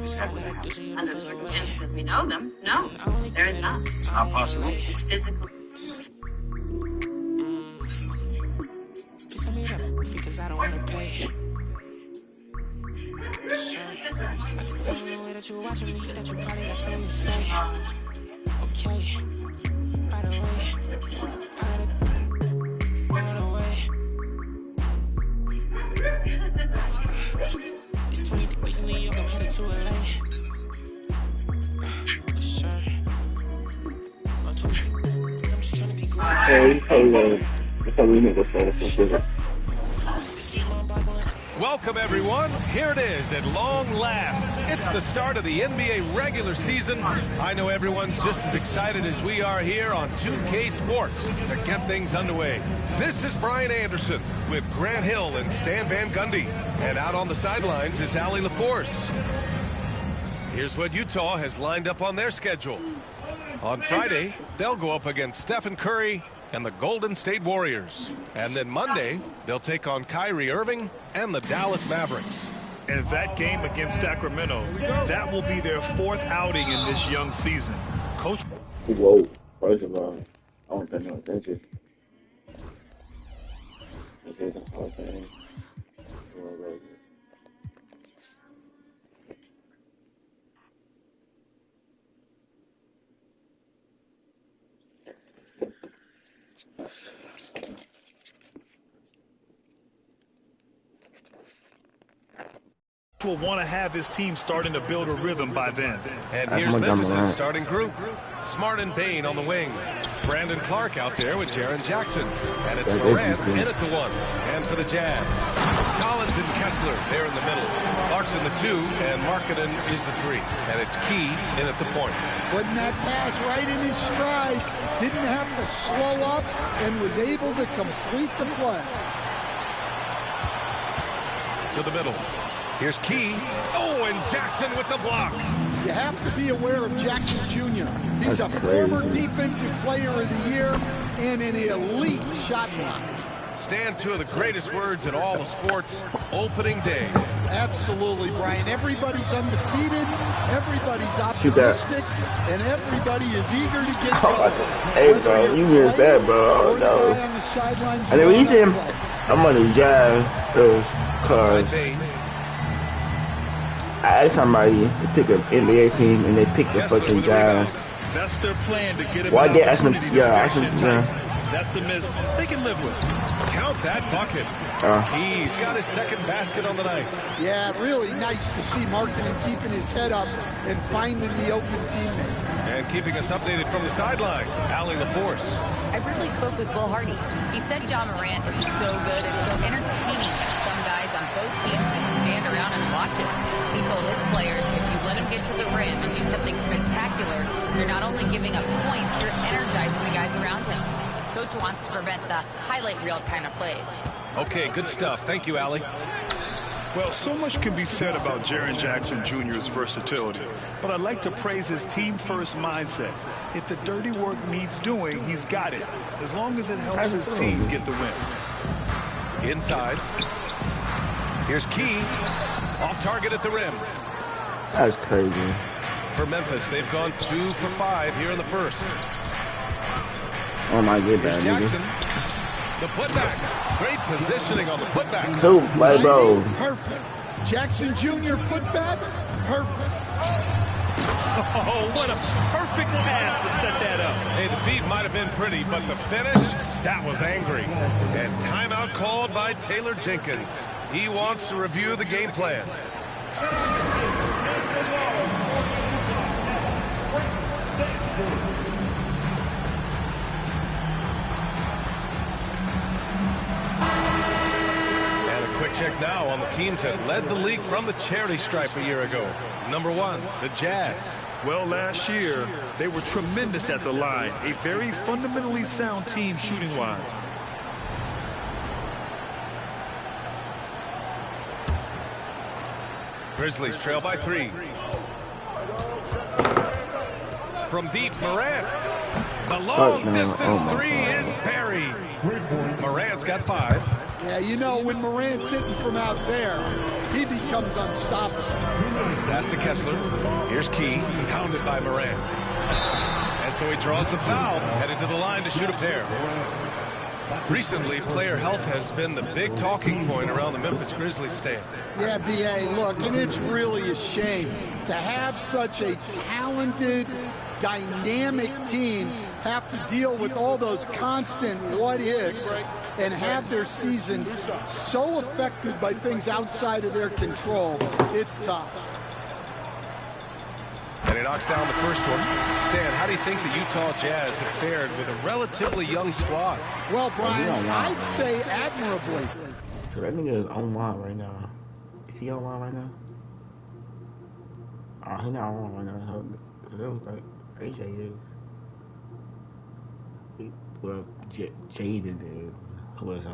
Under the circumstances as we know them, no, there is not. It's not possible. It's physical. Because I don't want to pay. Sure. I can tell the way that you're watching me that you probably got something to say. Okay. By the way, I gotta by the way. It's 20 degrees in New York, I'm headed to LA. Sure. I'm just trying to be great. Hey, we need to say this. Welcome, everyone. Here it is at long last. It's the start of the NBA regular season. I know everyone's just as excited as we are here on 2K Sports to get things underway. This is Brian Anderson with Grant Hill and Stan Van Gundy. And out on the sidelines is Allie LaForce. Here's what Utah has lined up on their schedule. On Friday, they'll go up against Stephen Curry and the Golden State Warriors. And then Monday, they'll take on Kyrie Irving and the Dallas Mavericks. And that game against Sacramento, that will be their fourth outing in this young season. Coach. Whoa, first of all, I don't pay no attention. This isn't okay. Will want to have his team starting to build a rhythm by then. And here's Memphis' starting group. Smart and Bain on the wing. Brandon Clark out there with Jaren Jackson. And it's Morant in at the 1. And for the Jazz, Collins and Kessler there in the middle. Clarkson the 2, and Markkanen is the 3. And it's Key in at the point. Putting that pass right in his stride. Didn't have to slow up and was able to complete the play. To the middle. Here's Key. Oh, and Jackson with the block. You have to be aware of Jackson Jr. He's a former defensive player of the year and an elite shot blocker. Stan, 2 of the greatest words in all of sports, opening day. Absolutely, Brian. Everybody's undefeated, everybody's optimistic, and everybody is eager to get going. Hey, bro, you missed that, bro. Oh, no. And then when you see him, I'm on the Jazz, because I asked somebody to pick an NBA team, and they picked the fucking Jazz. That's their plan to get him Why out they of ask me? Yeah, That's a miss they can live with. Count that bucket. He's got his second basket on the night. Yeah, really nice to see Markkanen keeping his head up and finding the open teammate. And keeping us updated from the sideline, Allie LaForce. I briefly spoke with Will Hardy. He said John Morant is so good and so entertaining that some guys on both teams just stand around and watch it. He told his players, if you let him get to the rim and do something spectacular, you're not only giving up points, you're energizing the guys around him. Coach wants to prevent the highlight reel kind of plays. Okay, good stuff. Thank you, Allie. Well, so much can be said about Jaren Jackson Jr.'s versatility, but I'd like to praise his team-first mindset. If the dirty work needs doing, he's got it, as long as it helps his team get the win. Inside. Here's Key. Off target at the rim. That's crazy. For Memphis, they've gone 2 for 5 here in the first. Oh my goodness. Here's Jackson. The putback. Great positioning on the putback. Cool, my bro. Perfect. Jackson Jr. putback. Perfect. Oh, what a perfect pass to set that up. Hey, the feed might have been pretty, but the finish, that was angry. And timeout called by Taylor Jenkins. He wants to review the game plan. Check now on the teams that led the league from the charity stripe a year ago. Number 1, the Jazz. Well, last year, they were tremendous at the line. A very fundamentally sound team shooting-wise. Grizzlies trail by 3. From deep, Morant. The long-distance 3 is buried. Morant's got 5. Yeah, you know, when Morant's hitting from out there, he becomes unstoppable. Pass to Kessler. Here's Key, pounded by Morant. And so he draws the foul, headed to the line to shoot a pair. Recently, player health has been the big talking point around the Memphis Grizzlies stand. Yeah, B.A., look, and it's really a shame to have such a talented, dynamic team have to deal with all those constant what-ifs and have their seasons so affected by things outside of their control. It's tough. And he knocks down the first one. Stan, how do you think the Utah Jazz have fared with a relatively young squad? Well, Brian, I'd say admirably. So that nigga is online right now. Is he online right now? Oh, he's not online right now. It was like AJ is. Well, Jaden is. Who else?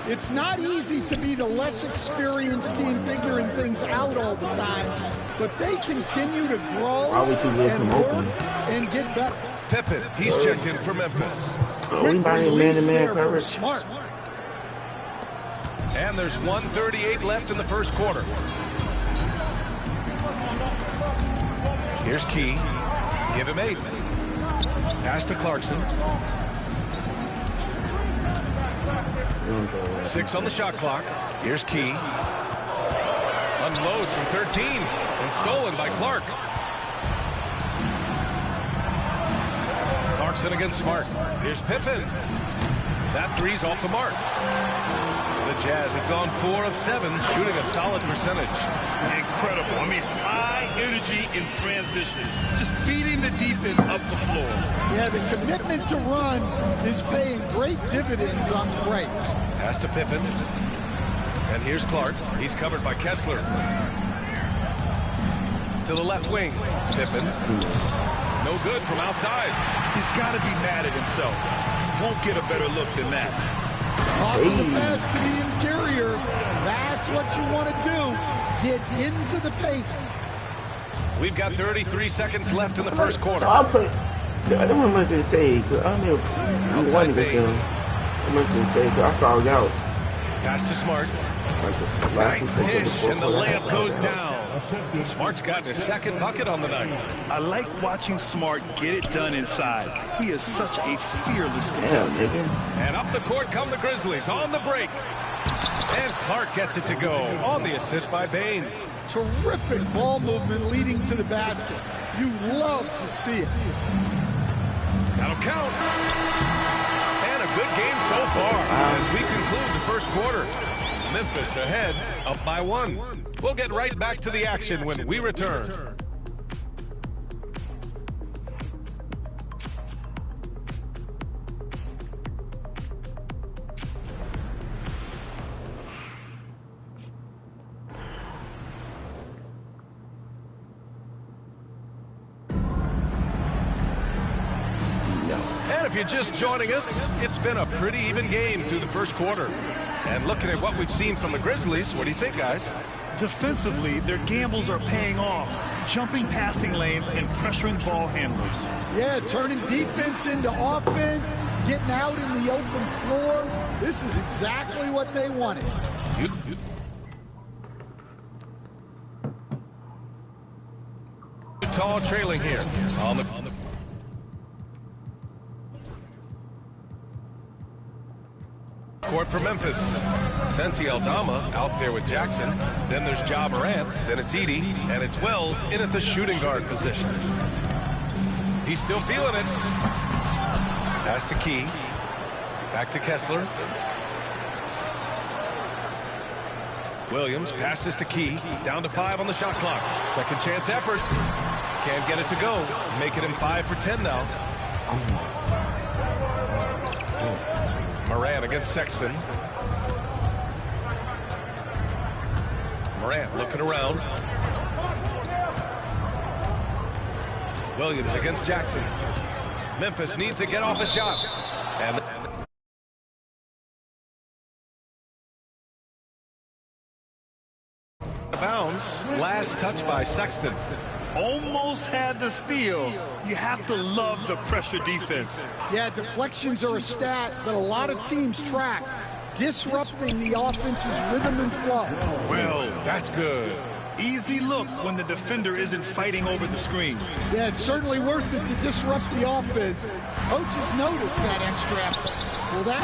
It's not easy to be the less experienced team figuring things out all the time, but they continue to grow and work and get better. Pippen, he's checked in for Memphis. Quick release there from Smart. And there's 1:38 left in the first quarter. Here's Key. Give him 8. Pass to Clarkson. 6 on the shot clock. Here's Key. Unloads from 13 and stolen by Clark. Clarkson against Smart. Here's Pippen. That three's off the mark. The Jazz have gone 4 of 7, shooting a solid percentage. Incredible. I mean, high energy in transition. Just beating the defense up the floor. Yeah, the commitment to run is paying great dividends on the break. Pass to Pippen. And here's Clark. He's covered by Kessler. To the left wing. Pippen. No good from outside. He's got to be mad at himself. Won't get a better look than that. Tossing the pass to the interior. That's what you want to do. Get into the paint. We've got 33 seconds left in the first quarter. I don't know what to say. I don't know. Outside Bane. Much to say, so I found out. Pass to Smart. Nice dish, and the layup goes down. Smart's got his second bucket on the night. I like watching Smart get it done inside. He is such a fearless competitor. And up the court come the Grizzlies on the break. And Clark gets it to go on the assist by Bane. Terrific ball movement leading to the basket. You love to see it. That'll count. And a good game so far as we conclude the first quarter. Memphis ahead, up by 1. We'll get right back to the action when we return. And if you're just joining us, it's been a pretty even game through the first quarter. And looking at what we've seen from the Grizzlies, what do you think, guys? Defensively, their gambles are paying off. Jumping passing lanes and pressuring ball handlers. Yeah, turning defense into offense, getting out in the open floor. This is exactly what they wanted. Utah trailing here on the court for Memphis. Santi Aldama out there with Jackson. Then there's Ja Morant. Then it's Edey. And it's Wells in at the shooting guard position. He's still feeling it. Pass to Key. Back to Kessler. Williams passes to Key. Down to 5 on the shot clock. Second chance effort. Can't get it to go. Making him 5 for 10 now. Morant against Sexton. Morant looking around. Williams against Jackson. Memphis needs to get off a shot. And bounds. last touch by Sexton. Almost had the steal. You have to love the pressure defense. Yeah, deflections are a stat that a lot of teams track, disrupting the offense's rhythm and flow. Wells, that's good. Easy look when the defender isn't fighting over the screen. Yeah, it's certainly worth it to disrupt the offense. Coaches notice that extra effort. Well, that...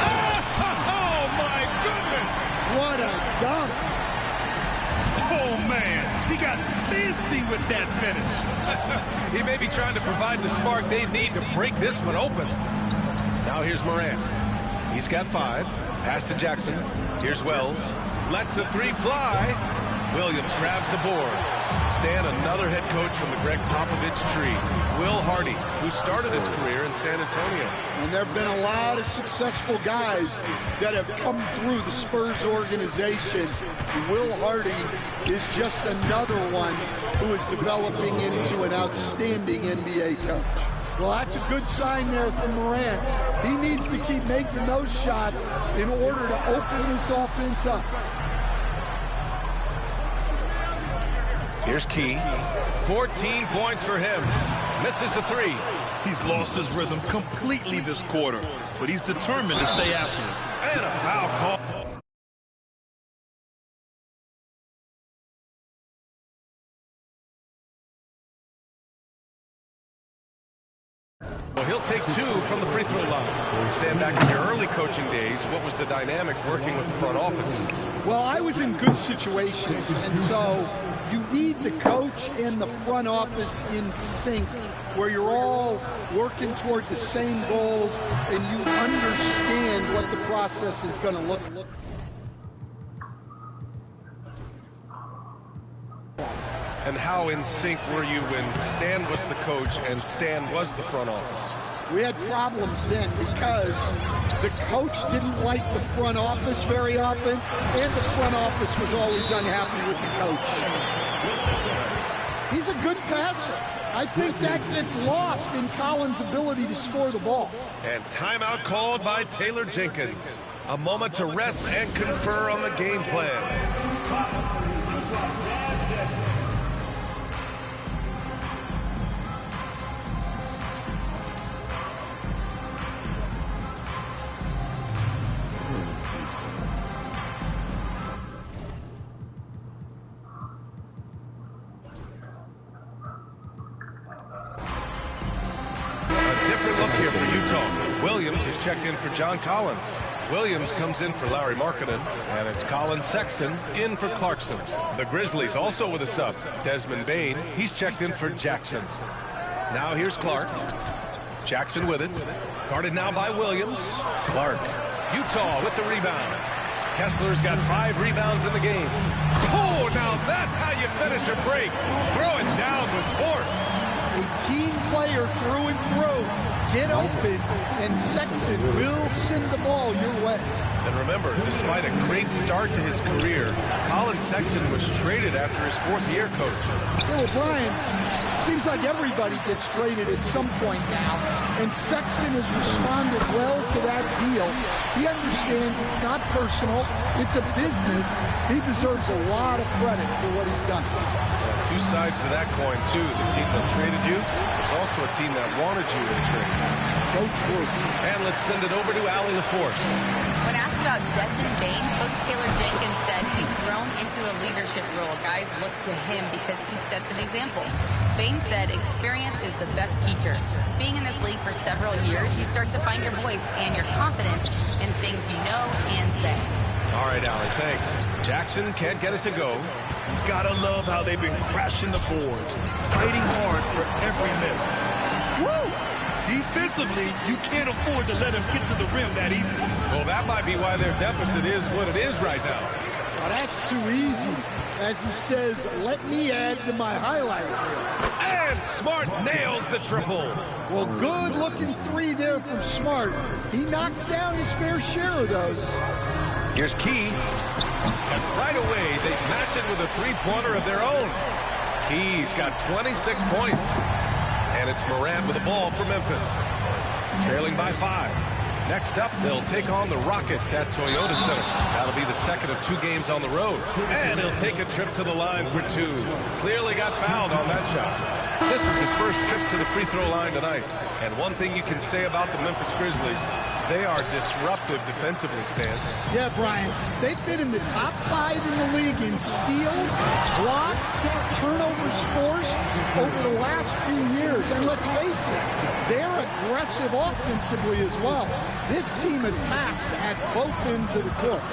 Oh, my goodness! What a dunk! Oh, man, he got fancy with that finish. He may be trying to provide the spark they need to break this one open. Now here's Morant. He's got 5. Pass to Jackson. Here's Wells. Lets the 3 fly. Williams grabs the board. Stan, another head coach from the Greg Popovich tree. Will Hardy, who started his career in San Antonio. And there have been a lot of successful guys that have come through the Spurs organization. Will Hardy is just another one who is developing into an outstanding NBA coach. Well, that's a good sign there from Morant. He needs to keep making those shots in order to open this offense up. Here's Key. 14 points for him. Misses the 3. He's lost his rhythm completely this quarter, but he's determined to stay after it. And a foul call. Well, he'll take 2 from the free throw line. Stand back in your early coaching days, what was the dynamic working with the front office? Well, I was in good situations, and so you need the coach and the front office in sync, where you're all working toward the same goals and you understand what the process is going to look like. And how in sync were you when Stan was the coach and Stan was the front office? We had problems then because the coach didn't like the front office very often, and the front office was always unhappy with the coach. He's a good passer. I think that gets lost in Collins' ability to score the ball. And timeout called by Taylor Jenkins. A moment to rest and confer on the game plan. Williams is checked in for John Collins. Williams comes in for Larry Markkinen, and it's Colin Sexton in for Clarkson. The Grizzlies also with a sub. Desmond Bane, he's checked in for Jackson. Now here's Clark. Jackson with it. Guarded now by Williams. Clark. Utah with the rebound. Kessler's got 5 rebounds in the game. Oh, now that's how you finish a break. Throw it down with force. A team player through and through. Get open, and Sexton will send the ball your way. And remember, despite a great start to his career, Colin Sexton was traded after his 4th year, Coach. Yeah, well, Brian, seems like everybody gets traded at some point now, and Sexton has responded well to that deal. He understands it's not personal, it's a business. He deserves a lot of credit for what he's done. 2 sides to that coin, too. The team that traded you was also a team that wanted you in trade. So true. And let's send it over to Allie LaForce. When asked about Desmond Bane, Coach Taylor Jenkins said he's grown into a leadership role. Guys look to him because he sets an example. Bane said experience is the best teacher. Being in this league for several years, you start to find your voice and your confidence in things you know and say. All right, Allie, thanks. Jackson can't get it to go. Gotta love how they've been crashing the boards, fighting hard for every miss. Woo! Defensively, you can't afford to let him get to the rim that easy. Well, that might be why their deficit is what it is right now. Well, that's too easy. As he says, let me add to my highlight reel. And Smart nails the triple. Well, good-looking 3 there from Smart. He knocks down his fair share of those. Here's Key. And right away, they match it with a 3-pointer of their own. Key's got 26 points. And it's Morant with the ball for Memphis. Trailing by 5. Next up, they'll take on the Rockets at Toyota Center. That'll be the second of 2 games on the road. And he'll take a trip to the line for 2. Clearly got fouled on that shot. This is his first trip to the free throw line tonight. And one thing you can say about the Memphis Grizzlies, they are disruptive defensively, Stan. Yeah, Brian, they've been in the top 5 in the league in steals, blocks, turnovers forced over the last few years. And let's face it, they're aggressive offensively as well. This team attacks at both ends of the court.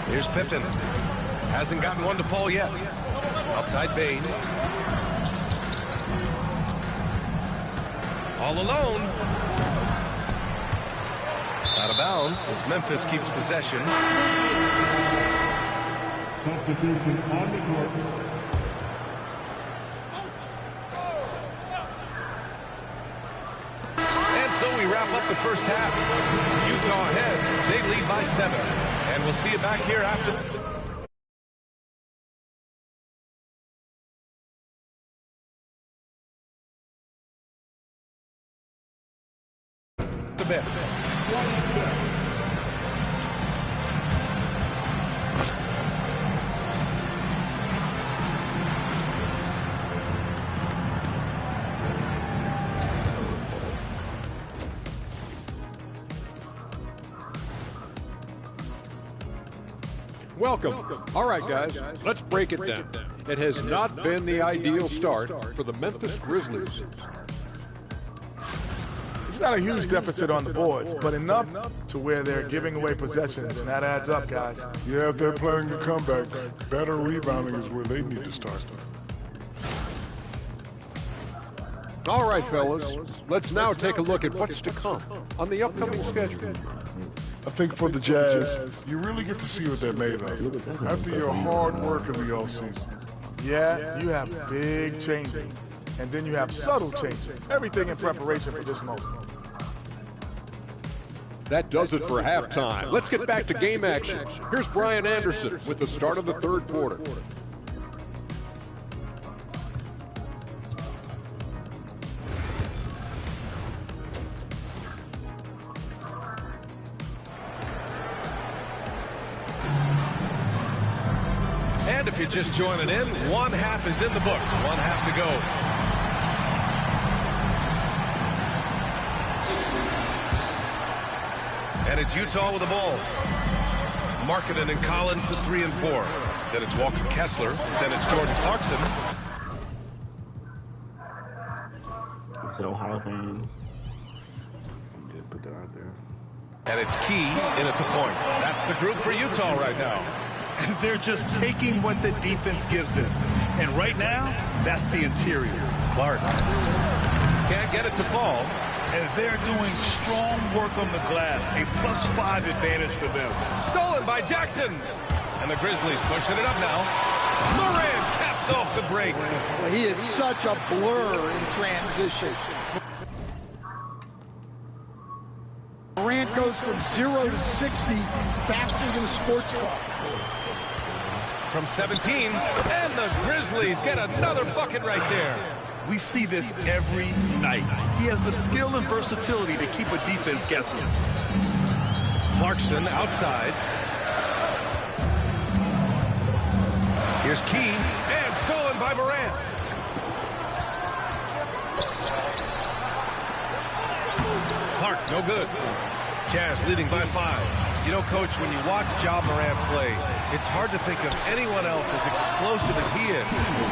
Here's Pippen. Hasn't gotten one to fall yet. Outside Bane. All alone. Out of bounds as Memphis keeps possession. And so we wrap up the first half. Utah ahead. They lead by 7. And we'll see you back here after the bit. Welcome. All right, guys, let's break it down. It has not been the ideal start for the Memphis Grizzlies. It's not a huge deficit on the boards, but enough to where they're giving away possessions, and that adds up, guys. Yeah, if they're playing a comeback, better rebounding is where they need to start. All right, fellas, let's now take a look at what's to come on the upcoming schedule. I think for the Jazz, you really get to see what they're made of after your hard work in the offseason. Yeah, you have big changes, and then you have subtle changes. Everything in preparation for this moment. That does it for halftime. Let's get back to game action. Here's Brian Anderson with the start of the third quarter. And if you're just joining in, one half is in the books. One half to go. And it's Utah with the ball. Markkanen and Collins, the 3 and 4. Then it's Walker Kessler. Then it's Jordan Clarkson. It's an Ohio fan. Just put that out there. And it's Key in at the point. That's the group for Utah right now. They're just taking what the defense gives them. And right now, that's the interior. Clark can't get it to fall. And they're doing strong work on the glass. A +5 advantage for them. Stolen by Jackson. And the Grizzlies pushing it up now. Moran caps off the break. Well, he is such a blur in transition. Morant goes from 0 to 60 faster than a sports car. From 17, and the Grizzlies get another bucket right there. We see this every night. He has the skill and versatility to keep a defense guessing. Clarkson outside. Here's Key, and stolen by Morant. Clark, no good. Jazz leading by 5. You know, Coach, when you watch Ja Morant play, it's hard to think of anyone else as explosive as he is.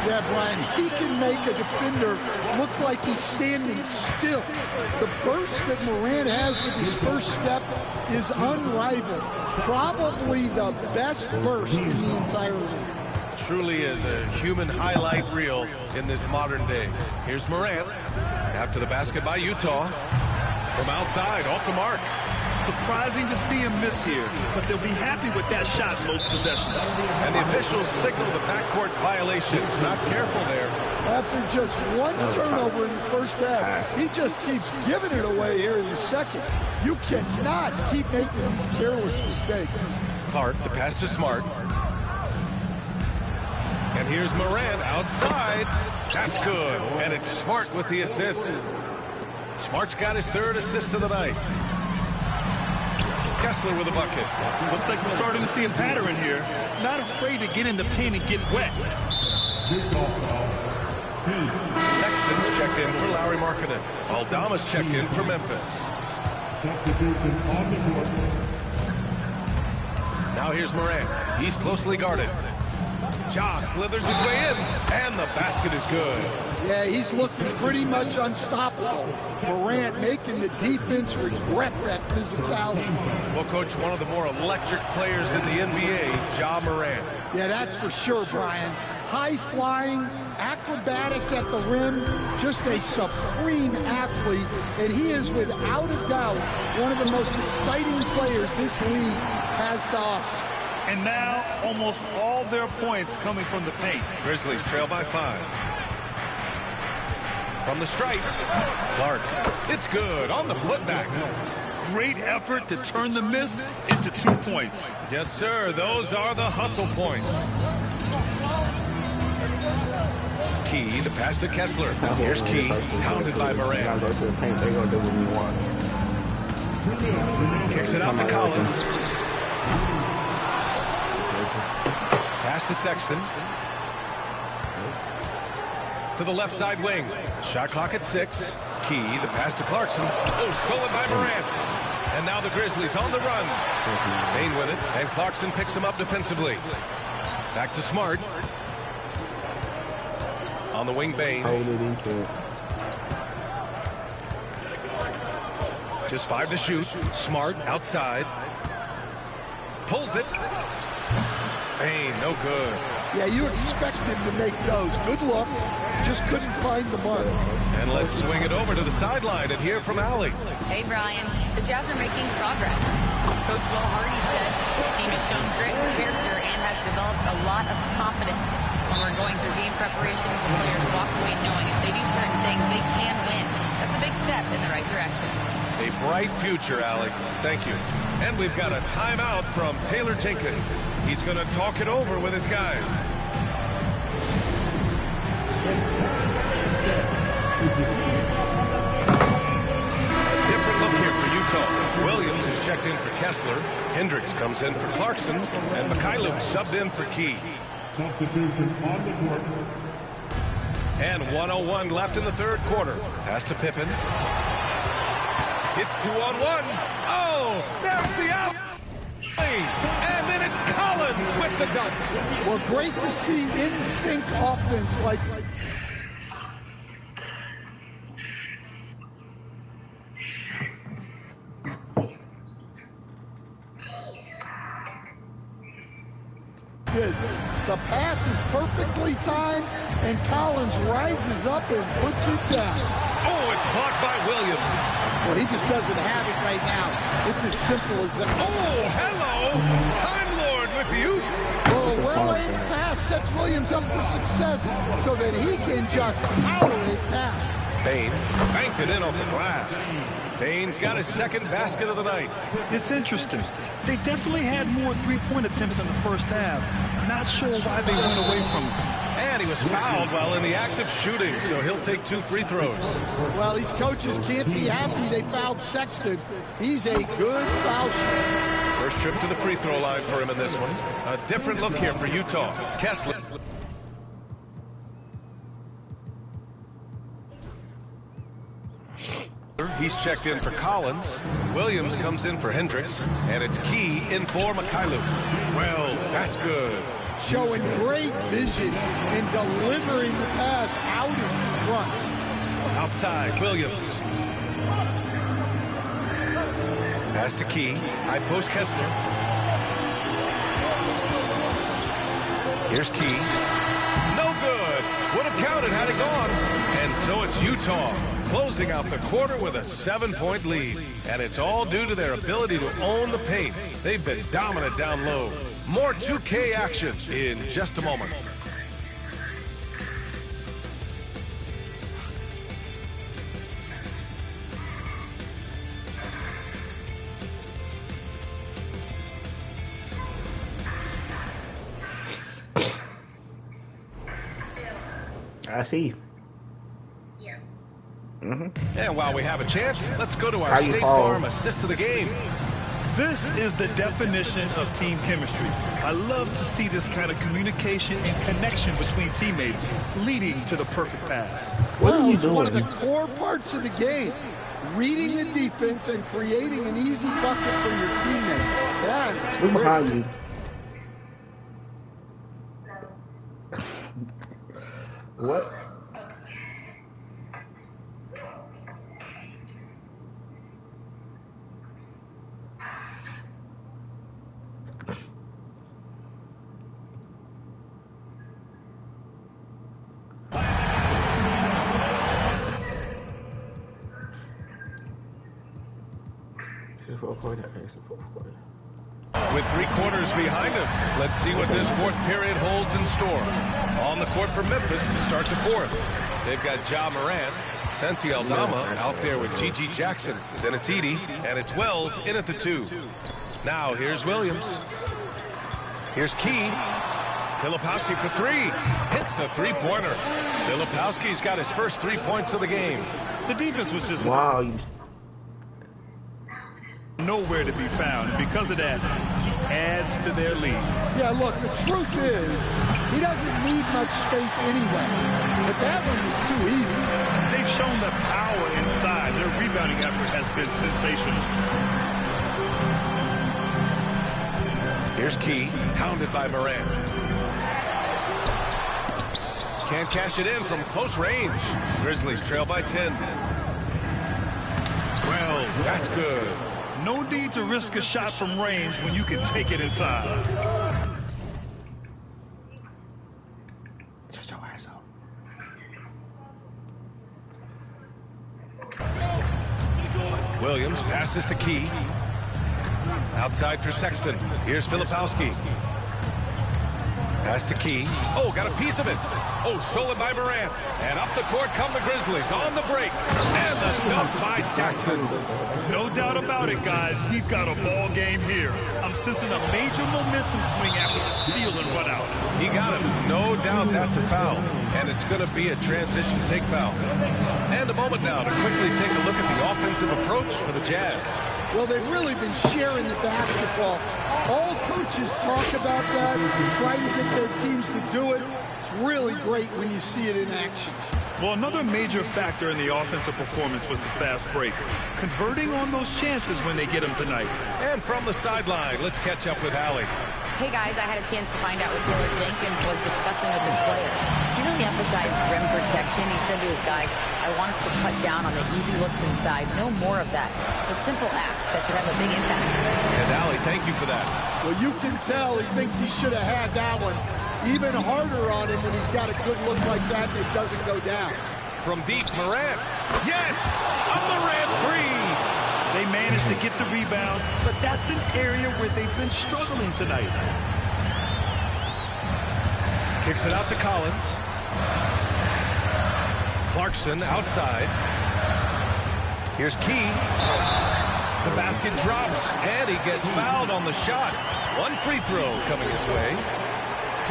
Yeah, Brian, he can make a defender look like he's standing still. The burst that Morant has with his first step is unrivaled. Probably the best burst in the entire league. Truly is a human highlight reel in this modern day. Here's Morant. After the basket by Utah. From outside, off the mark. Surprising to see him miss here, but they'll be happy with that shot in most possessions. And the officials signal the backcourt violation. Not careful there. After just one turnover in the first half, he just keeps giving it away here in the second. You cannot keep making these careless mistakes. Clark, the pass to Smart. And here's Morant outside. That's good. And it's Smart with the assist. Smart's got his 3rd assist of the night. Kessler with a bucket. Looks like we're starting to see a pattern here. Not afraid to get in the paint and get wet. Sexton's checked in for Lauri Markkanen. Aldama's checked in for Memphis. Now here's Morant. He's closely guarded. Ja slithers his way in, and the basket is good. Yeah, he's looking pretty much unstoppable. Morant making the defense regret that physicality. Well, Coach, one of the more electric players in the NBA, Ja Morant. Yeah, that's for sure, Brian. High-flying, acrobatic at the rim, just a supreme athlete, and he is without a doubt one of the most exciting players this league has to offer. And now, almost all their points coming from the paint. Grizzlies trail by 5. From the stripe, Clark. It's good on the putback. Great effort to turn the miss into 2 points. Yes, sir. Those are the hustle points. Key, the pass to Kessler. Here's Key, pounded by Morant. Kicks it out to Collins. Pass to Sexton. To the left side wing. Shot clock at 6. Key, the pass to Clarkson. Oh, stolen by Morant. And now the Grizzlies on the run. Bane with it, and Clarkson picks him up defensively. Back to Smart. On the wing, Bane. Just 5 to shoot. Smart outside. Pulls it. Bane, no good. Yeah, you expect him to make those. Good luck. Just couldn't find the mark. And let's swing it over to the sideline and hear from Allie. Hey, Brian. The Jazz are making progress. Coach Will Hardy said his team has shown grit and character and has developed a lot of confidence. When we're going through game preparations, the players walk away knowing if they do certain things, they can win. That's a big step in the right direction. A bright future, Allie. Thank you. And we've got a timeout from Taylor Jenkins. He's going to talk it over with his guys. A different look here for Utah. Williams is checked in for Kessler. Hendricks comes in for Clarkson. And Mikhailuk subbed in for Key. And 1:01 left in the 3rd quarter. Pass to Pippen. It's 2-on-1. Oh, there's the out. And then it's Collins with the dunk. Well, great to see in-sync offense like... The pass is perfectly timed, and Collins rises up and puts it down. Oh, it's blocked by Williams. Well, he just doesn't have it right now. It's as simple as that. Oh, hello! Time Lord with you. Well, a well-aimed pass sets Williams up for success so that he can just power it down. Bane banked it in off the glass. Bane's got his 2nd basket of the night. It's interesting. They definitely had more 3-point attempts in the first half. Not sure why they went away from it. And he was fouled while in the act of shooting, so he'll take 2 free throws. Well, these coaches can't be happy they fouled Sexton. He's a good foul shooter. First trip to the free throw line for him in this one. A different look here for Utah. Kessler. He's checked in for Collins. Williams comes in for Hendricks. And it's Key in for Mikhailuk. Wells, that's good. Showing great vision and delivering the pass out in front. Outside, Williams. Pass to Key. High post Kessler. Here's Key. No good. Would have counted had it gone. And so it's Utah closing out the quarter with a 7-point lead. And it's all due to their ability to own the paint. They've been dominant down low. More 2K action in just a moment. I see. And while we have a chance, let's go to our State Farm assist of the game. This is the definition of team chemistry. I love to see this kind of communication and connection between teammates leading to the perfect pass. Well, it's one of the core parts of the game. Reading the defense and creating an easy bucket for your teammate. That is Look behind you. What? With 3 quarters behind us, let's see what this fourth period holds in store. On the court for Memphis to start the fourth. They've got Ja Morant, Santi Aldama out there with Gigi Jackson. Then it's Edey, and it's Wells in at the 2. Now here's Williams. Here's Key. Filipowski for 3. Hits a 3-pointer. Filipowski's got his first 3 points of the game. The defense was just nowhere to be found, and because of that, adds to their lead. Yeah, look, the truth is, he doesn't need much space anyway, but that one was too easy. They've shown the power inside. Their rebounding effort has been sensational. Here's Key, hounded by Morant. Can't cash it in from close range. Grizzlies trail by 10. Wells, that's good. No need to risk a shot from range when you can take it inside. Shut your ass up. Williams passes to Key. Outside for Sexton. Here's Filipowski. Pass to Key. Oh, got a piece of it. Oh, stolen by Morant. And up the court come the Grizzlies on the break. And the dunk by Jackson. No doubt about it, guys. We've got a ball game here. I'm sensing a major momentum swing after the steal and run out. He got him. No doubt that's a foul. And it's going to be a transition take foul. And a moment now to quickly take a look at the offensive approach for the Jazz. Well, they've really been sharing the basketball. All coaches talk about that, try to get their teams to do it. It's really great when you see it in action. Well, another major factor in the offensive performance was the fast break. Converting on those chances when they get them tonight. And from the sideline, let's catch up with Allie. Hey guys, I had a chance to find out what Taylor Jenkins was discussing with his players. He really emphasized rim protection. He said to his guys, I want us to cut down on the easy looks inside. No more of that. It's a simple ask that could have a big impact. And Allie, thank you for that. Well, you can tell he thinks he should have had that one even harder on him when he's got a good look like that and it doesn't go down. From deep, Morant. Yes! A Morant three! They managed to get the rebound, but that's an area where they've been struggling tonight. Kicks it out to Collins. Clarkson outside. Here's Key. The basket drops, and he gets fouled on the shot. One free throw coming his way.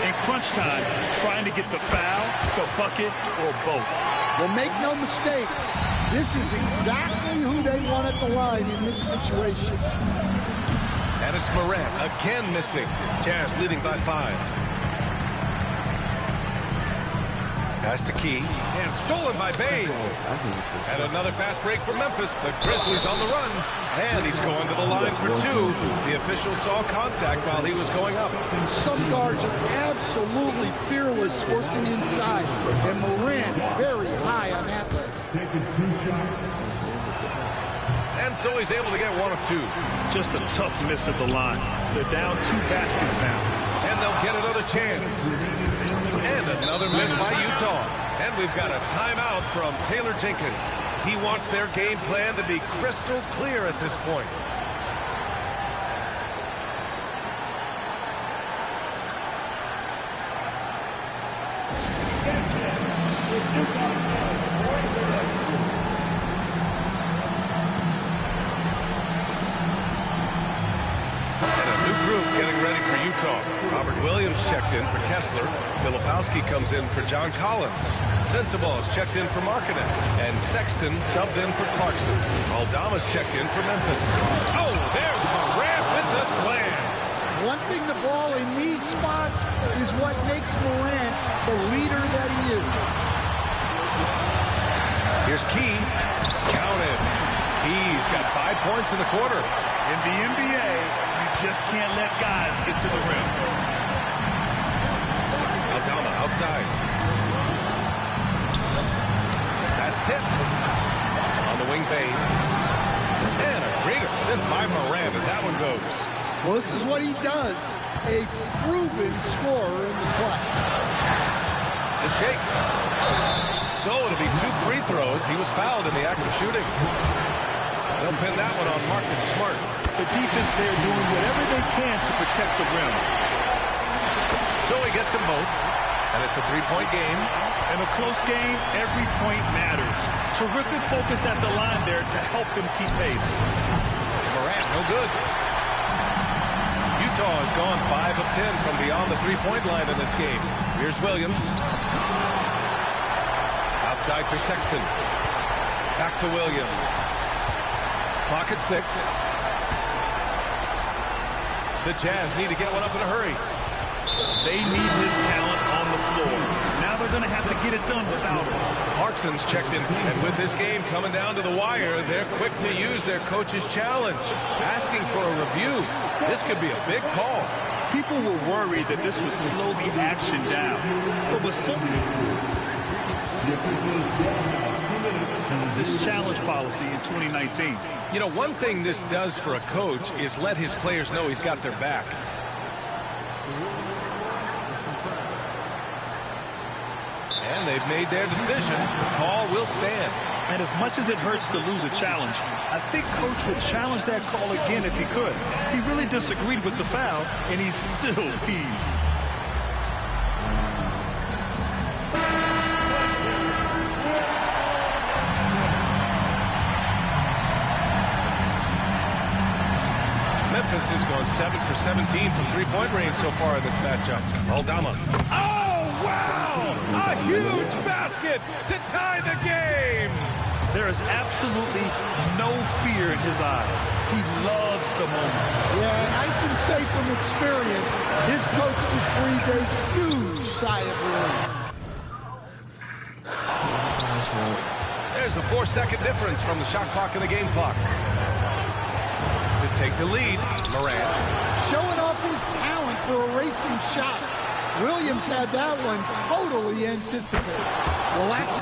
In crunch time, trying to get the foul, the bucket, or both. Well, make no mistake, this is exactly who they want at the line in this situation. And it's Morant again missing. Jazz leading by 5. Pass to Key, and stolen by Bane. And another fast break for Memphis. The Grizzlies on the run. And he's going to the line for 2. The official saw contact while he was going up. Some guards are absolutely fearless working inside. And Morant very high on that list. And so he's able to get 1 of 2. Just a tough miss at the line. They're down 2 baskets now. And they'll get another chance. And another miss by Utah. And we've got a timeout from Taylor Jenkins. He wants their game plan to be crystal clear at this point. And a new group getting ready for Utah. Robert Williams checked in for Kessler. Filipowski comes in for John Collins. Sensabaugh is checked in for Markkanen. And Sexton subbed in for Clarkson. Aldama's checked in for Memphis. Oh, there's Morant with the slam. Wanting the ball in these spots is what makes Morant the leader that he is. Here's Key. Counted. Key's got 5 points in the quarter. In the NBA, you just can't let guys get to the rim. Aldama outside. That's tipped. On the wing fade. And a great assist by Morant as that one goes. Well, this is what he does. A proven scorer in the play. The shake. So it'll be 2 free throws. He was fouled in the act of shooting. They'll pin that one on Marcus Smart. The defense there doing whatever they can to protect the rim. So he gets them both. And it's a 3-point game. In a close game, every point matters. Terrific focus at the line there to help them keep pace. Morant, no good. Utah has gone 5 of 10 from beyond the 3-point line in this game. Here's Williams. Outside for Sexton. Back to Williams. Clock at 6. The Jazz need to get one up in a hurry. They need his talent on the floor. Now they're going to have to get it done without him. Clarkson's checked in, and with this game coming down to the wire, they're quick to use their coach's challenge, asking for a review. This could be a big call. People were worried that this would slow the action down. But with this challenge policy in 2019. You know, one thing this does for a coach is let his players know he's got their back. And they've made their decision. The call will stand. And as much as it hurts to lose a challenge, I think Coach would challenge that call again if he could. He really disagreed with the foul, and he's still peeved. Memphis has gone 7 for 17 from 3-point range so far in this matchup. Aldama. Oh, wow! A huge basket to tie the game! There is absolutely no fear in his eyes. He loves the moment. Yeah, and I can say from experience, his coach just breathed a huge sigh of relief. There's a 4-second difference from the shot clock and the game clock. To take the lead, Morant. Showing off his talent for erasing shots. Williams had that one totally anticipated. Well, that's...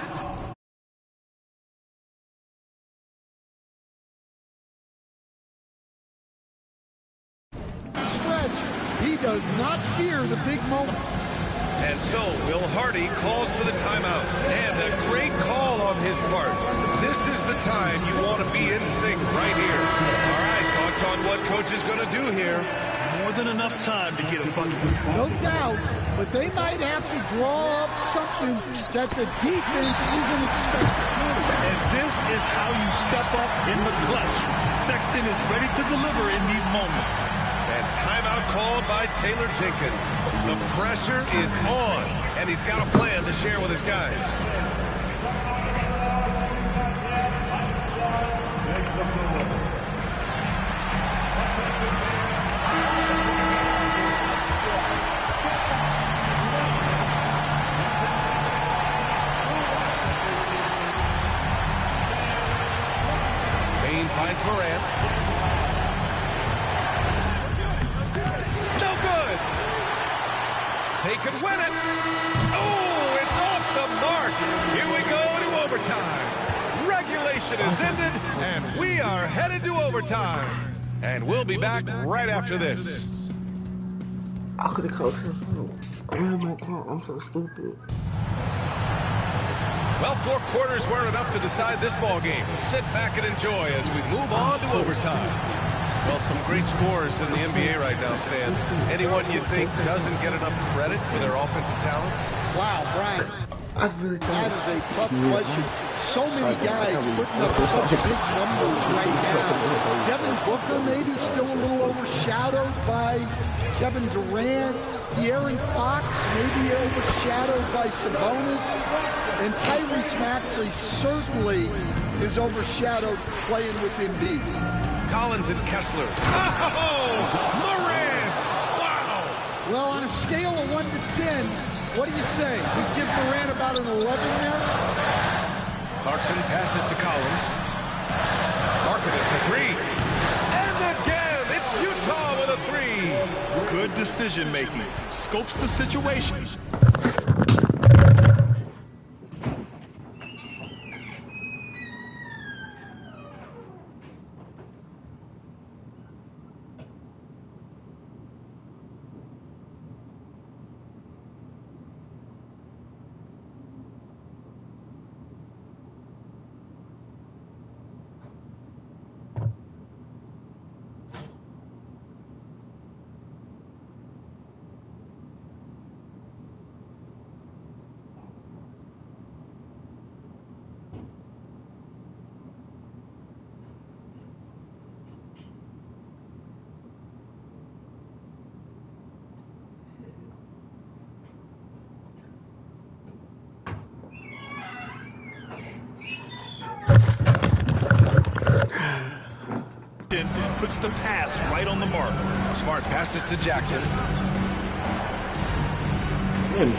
stretch. He does not fear the big moments. And so, Will Hardy calls for the timeout. And a great call on his part. This is the time you want to be in sync right here. All right, thoughts on what Coach is going to do here? More than enough time to get a bucket. No doubt, but they might have to draw up something that the defense isn't expecting. And this is how you step up in the clutch. Sexton is ready to deliver in these moments. And timeout called by Taylor Jenkins. The pressure is on, and he's got a plan to share with his guys. Bain finds Morant. They could win it. Oh, it's off the mark. Here we go to overtime. Regulation is ended, and we are headed to overtime. And we'll be back right after this. I could have coached him. Oh my God, I'm so stupid. Well, 4 quarters weren't enough to decide this ball game. Sit back and enjoy as we move on to overtime. Well, some great scores in the NBA right now, Stan. Anyone you think doesn't get enough credit for their offensive talents? Wow, Brian. That is a tough question. So many guys putting up such big numbers right now. Devin Booker maybe still a little overshadowed by Kevin Durant. De'Aaron Fox maybe overshadowed by Sabonis. And Tyrese Maxey certainly is overshadowed playing with Embiid. Collins and Kessler. Oh, Morant! Wow! Well, on a scale of 1 to 10, what do you say? We give Morant about an 11 there? Clarkson passes to Collins. Marketed for three. And again, it's Utah with a three. Good decision making. Scopes the situation. Puts the pass right on the mark. Smart passes to Jackson.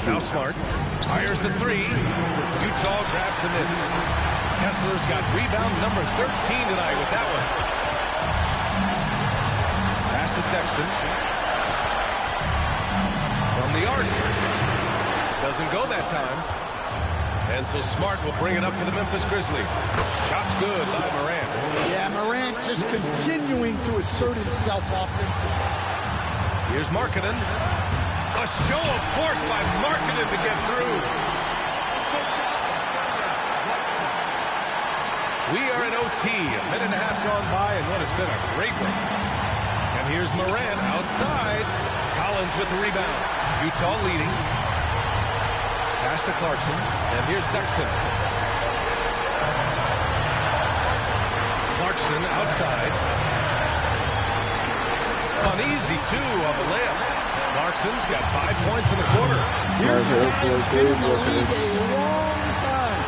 Now Smart fires the three. Utah grabs the miss. Kessler's got rebound number 13 tonight with that one. Pass to Sexton. From the arc. Doesn't go that time. And so Smart will bring it up for the Memphis Grizzlies. Shot's good by Morant. Yeah, Morant just continuing to assert himself offensively. Here's Markkanen. A show of force by Markkanen to get through. We are in OT, a minute and a half gone by, and what has been a great one. And here's Morant outside. Collins with the rebound. Utah leading. Pass to Clarkson, and here's Sexton. Clarkson outside. Uneasy, too, on the layup. Clarkson's got 5 points in the quarter. Here's a guy who's been in the league a long time.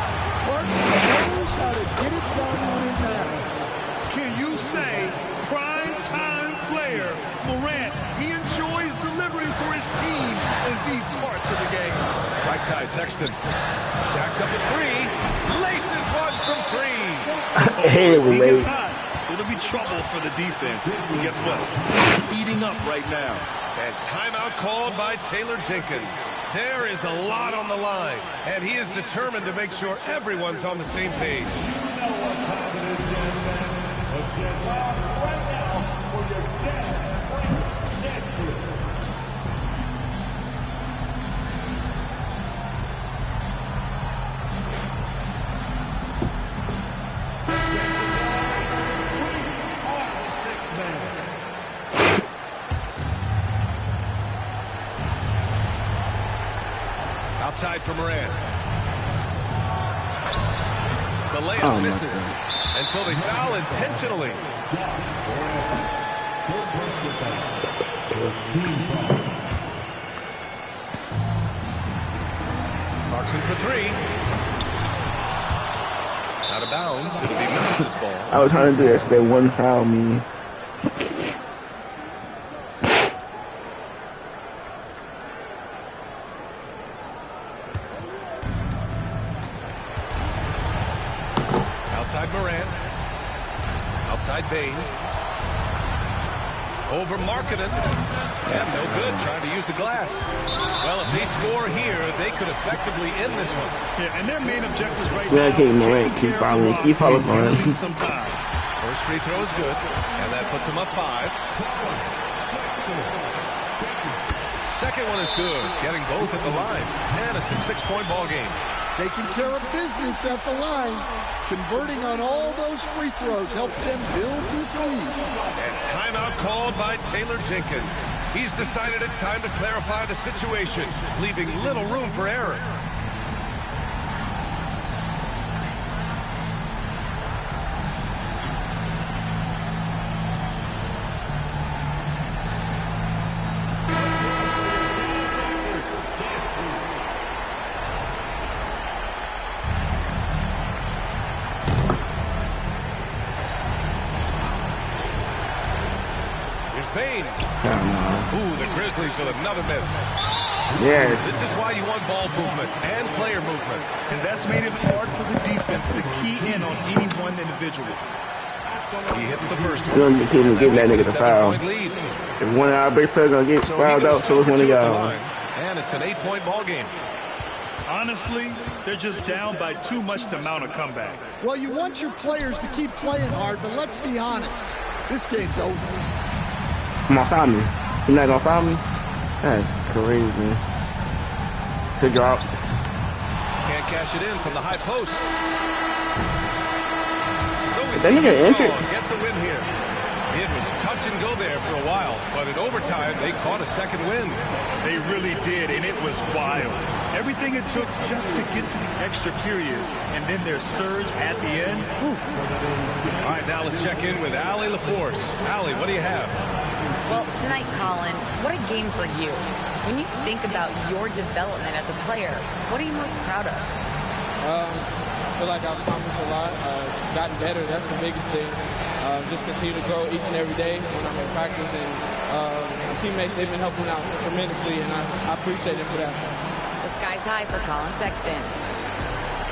Clarkson knows how to get it done when it matters. Can you say prime-time player Morant, he enjoys delivering for his team in these parts of the game? Right side, Sexton. Jacks up at three. Laces one from three. Hey, He gets hot. It'll be trouble for the defense. And guess what? It's heating up right now. And timeout called by Taylor Jenkins. There is a lot on the line, and he is determined to make sure everyone's on the same page. Outside for Morant. The layup misses. And so they foul intentionally. Clarkson for three. Out of bounds. It'll be Memphis' ball. I was trying to do that so that one foul me. Outside Morant. Outside Bane. Over Markkanen. And no good, trying to use the glass. Well, if they score here, they could effectively end this one. Yeah, and their main objectives right Yeah, now. okay, Morant, keep following Morant. Some time. First free throw is good, and that puts him up 5. Second one is good, getting both at the line. And it's a 6-point ball game. Taking care of business at the line. Converting on all those free throws helps them build this lead. And timeout called by Taylor Jenkins. He's decided it's time to clarify the situation, leaving little room for error. Bane. Ooh, the Grizzlies with another miss. Yes. This is why you want ball movement and player movement. And that's made it hard for the defense to key in on any one individual. He hits the first one. You don't even give that nigga the foul. If one of our big players gonna get fouled out, so is one of y'all. And it's an 8-point ball game. Honestly, they're just down by too much to mount a comeback. Well, you want your players to keep playing hard, but let's be honest. This game's over. Come on, foul me. You're not gonna foul me? That's crazy, man. Good drop. Can't cash it in from the high post. So we That nigga injured. Get the win here. It was touch and go there for a while, but in overtime, they caught a second win. They really did, and it was wild. Everything it took just to get to the extra period, and then their surge at the end. Whew. All right, now let's check in with Allie LaForce. Allie, what do you have? Well, tonight, Colin, what a game for you. When you think about your development as a player, what are you most proud of? I feel like I've accomplished a lot, gotten better. That's the biggest thing. Just continue to grow each and every day when I'm in practice. And my teammates, they've been helping out tremendously, and I appreciate them for that. The sky's high for Colin Sexton.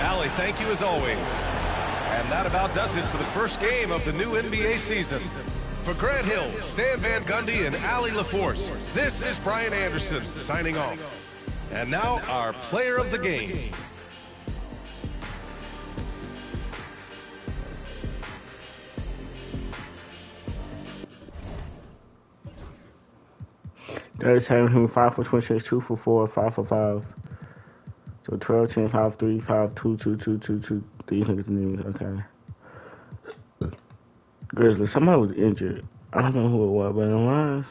Allie, thank you as always. And that about does it for the first game of the new NBA season. For Grant Hill, Stan Van Gundy, and Allie LaForce, this is Brian Anderson signing off. And now our player of the game. That is having him 5 for 26, 2 for 4, 5 for 5. So 12, 10, 5, 3, 5, 2, 2, 2, 2, 2. These niggas names, okay. Grizzly, somebody was injured. I don't know who it was, but in the lines.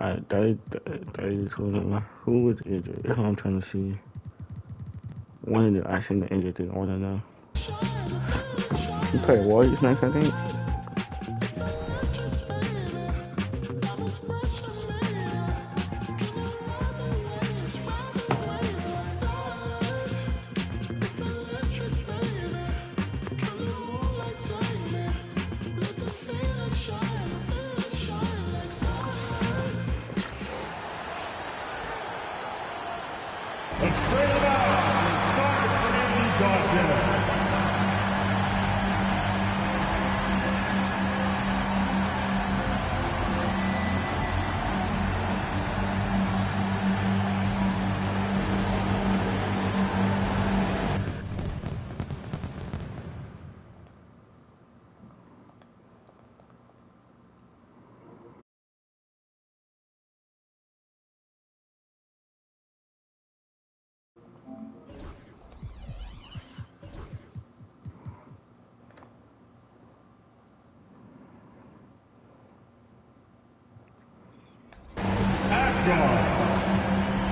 Alright, that is who was injured. That's what I'm trying to see. One of the I seen the injured thing. I want to know. You play Warriors next, I think.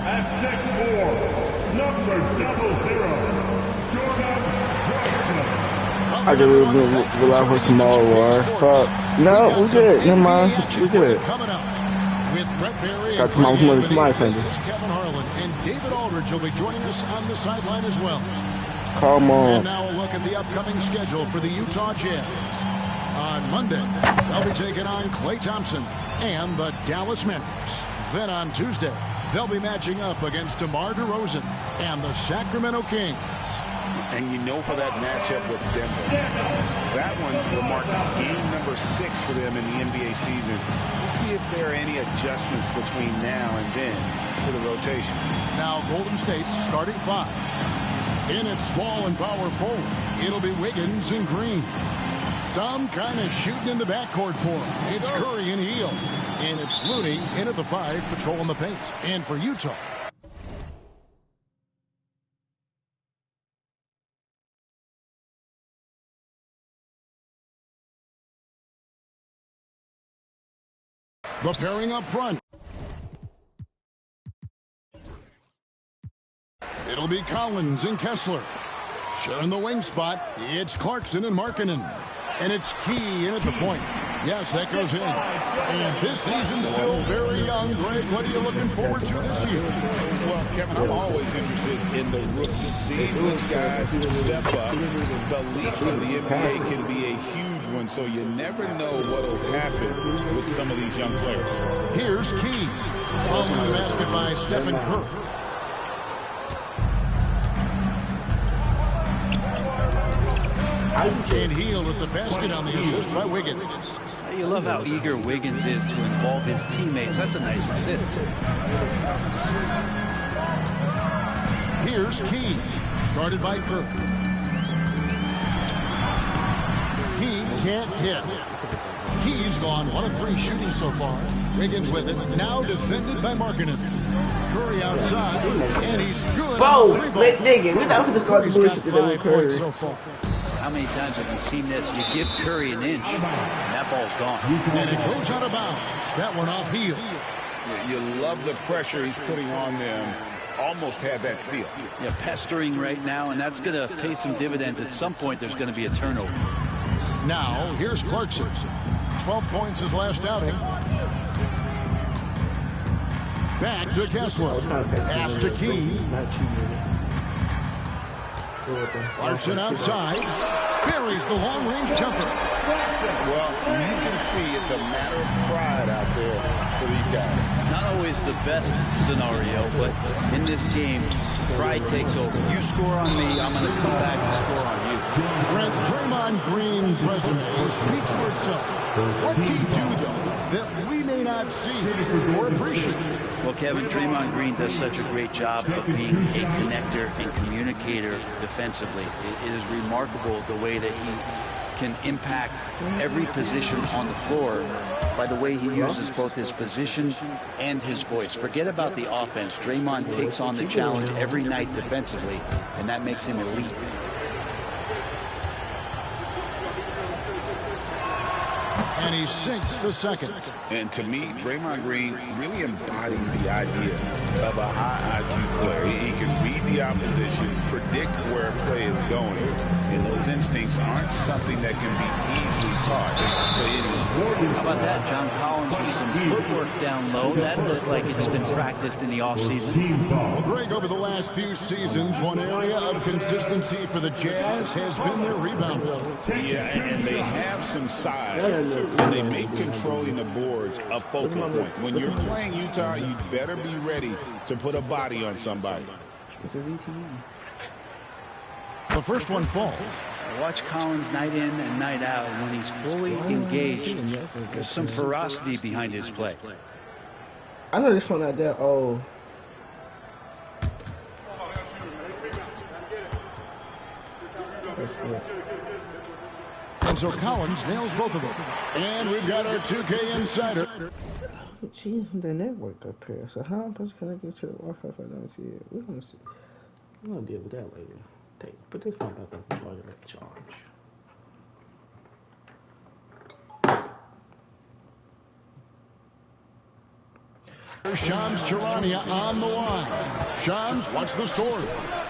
At 6'4", number 00, Jordan Clarkson. I just rely for small war. Fuck. No, we good. Never mind. We good. With Brett Berry Got tomorrow's money for my Sunday. Kevin Harlan and David Aldridge will be joining us on the sideline as well. Come on. And now a look at the upcoming schedule for the Utah Jazz. On Monday, they'll be taking on Klay Thompson and the Dallas Mavericks. Then on Tuesday, they'll be matching up against DeMar DeRozan and the Sacramento Kings. And you know for that matchup with Denver, that one will mark game number 6 for them in the NBA season. We'll see if there are any adjustments between now and then to the rotation. Now Golden State's starting 5. In its small and power forward, it'll be Wiggins and Green. Some kind of shooting in the backcourt for him. It's Curry and Hield. And it's Looney in at the 5, patrolling the paint. And for Utah, the pairing up front. It'll be Collins and Kessler. Sharing the wing spot, it's Clarkson and Markkanen. And it's Key in at the point. Yes, that goes in. And this season's still very young. Greg, what are you looking forward to this year? Well, Kevin, I'm always interested in the rookies. Seeing these guys step up, the leap to the NBA can be a huge one, so you never know what will happen with some of these young players. Here's Key. Following the basket by Stephen Curry. And Hield with the basket on the assist by Wiggins. You love how eager Wiggins is to involve his teammates. That's a nice assist. Here's Key, guarded by Curry. Key can't hit. Key's gone 1 of 3 shooting so far. Wiggins with it, now defended by Markkanen. Curry outside, and he's good. Whoa, nigga, we not gonna start the bullshit today with Curry. So far. How many times have you seen this? You give Curry an inch, and that ball's gone. And it goes out of bounds. That one off Hield. You love the pressure he's putting on them. Almost had that steal. Yeah, pestering right now, and that's going to pay some dividends. At some point, there's going to be a turnover. Now, here's Clarkson. 12 points his last outing. Back to Kessler. Pass to Key. Clarkson outside. Buries the long-range jumper. Well, you can see it's a matter of pride out there for these guys. Not always the best scenario, but in this game, pride takes over. You score on me, I'm going to come back and score on you. Brent, Draymond Green's resume speaks for itself. What's he do, though, that we may not see or appreciate? Well, Kevin, Draymond Green does such a great job of being a connector and communicator defensively. It is remarkable the way that he can impact every position on the floor by the way he uses both his position and his voice. Forget about the offense. Draymond takes on the challenge every night defensively, and that makes him elite. And he sinks the second. And to me, Draymond Green really embodies the idea of a high IQ player. He can read the opposition, predict where a play is going, and those instincts aren't something that can be easily taught to anyone. How about that? John Collins with some footwork down low. That looked like it's been practiced in the offseason. Well, Greg, over the last few seasons, one area of consistency for the Jazz has been their rebound. Yeah, and they have some size, and they make controlling the boards a focal point. When you're playing Utah, you'd better be ready to put a body on somebody. The first one falls. Watch Collins night in and night out, and when he's fully engaged, there's some ferocity behind his play. I know this one like that. Oh. And so Collins nails both of them. And we've got our 2K Insider. Geez, the network up here. So how am I supposed to connect this to the Wi-Fi if I don't see it? We're gonna see. We're gonna deal with that later. Put this phone back on the charger. Let it charge. Shams Charania on the line. Shams, what's the story?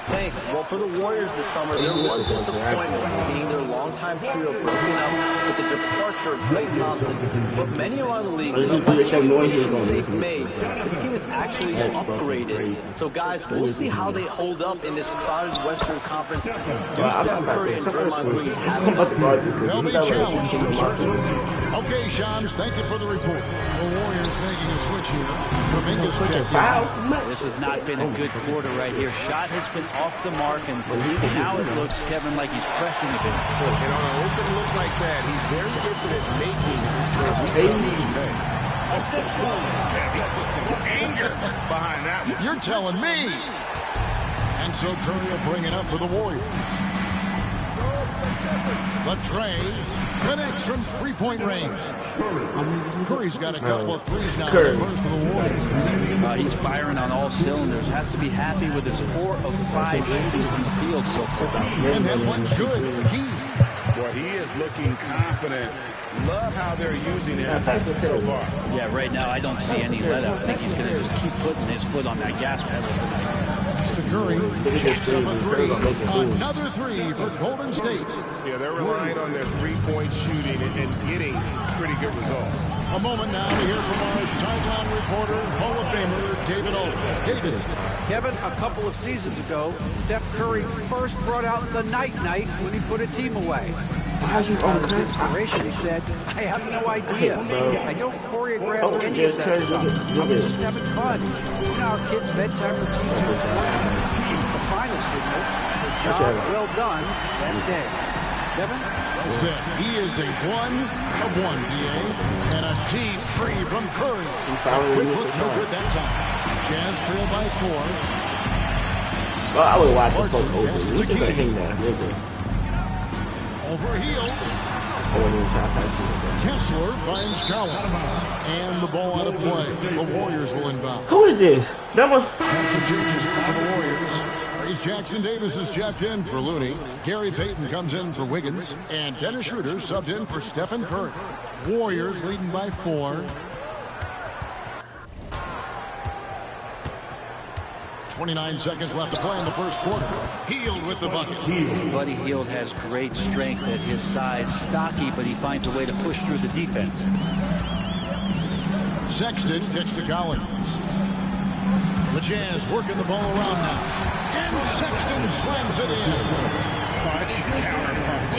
Thanks. Well, for the Warriors this summer, there was disappointment seeing their longtime trio broken up with the departure of Klay Thompson. But many around the league felt like the additions they've made, this team is actually upgraded. So, guys, we'll see how they hold up in this crowded Western Conference. Do Steph Curry and Draymond Green have enough? They'll be challenged from certain. Okay, Shams, thank you for the report. The Warriors making a switch here. Tremendous check. This has not been a good quarter right here. Shot has been off the mark, and now it looks, Kevin, like he's pressing a bit. And on an open look like that, he's very gifted at making these pay. He put some anger behind that one. You're telling me. And so Curry will bring it up for the Warriors. The tray connects from three-point range. Curry's got a couple of threes now. First for the Warriors. He's firing on all cylinders. Has to be happy with his 4 of 5 shooting from the field so far. And that one's good. Well, he is looking confident. Love how they're using him so far. Yeah, right now I don't see any let up. I think he's going to just keep putting his foot on that gas pedal tonight. To Curry, jacks up a 3. Another 3 for Golden State. Yeah, they're relying on their three-point shooting and getting pretty good results. A moment now to hear from our sideline reporter, Hall of Famer David Aldridge. David. Kevin, a couple of seasons ago, Steph Curry first brought out the night-night when he put a team away. His inspiration, he said, I have no idea. I don't choreograph any of that stuff. I'm just having fun. You know, our kids' bedtime routines are important. It's the final signal. The job well done that day. Kevin? Set. He is a 1 of 1, DA, and a deep three from Curry. A quick look, no good that time. Jazz trail by 4. Well, I would watch the folks over. You just gotta hang there. Over heel. Kessler finds Collins. And the ball out of play. The Warriors will inbound. Who is this? That was... Some changes for the Warriors. Trace Jackson Davis is checked in for Looney. Gary Payton comes in for Wiggins. And Dennis Schroeder subbed in for Stephen Curry. Warriors leading by 4. 29 seconds left to play in the first quarter. Hield with the bucket. Buddy Hield has great strength at his size. Stocky, but he finds a way to push through the defense. Sexton gets to Collins. The Jazz working the ball around now. And Sexton slams it in. Punch, counter punch.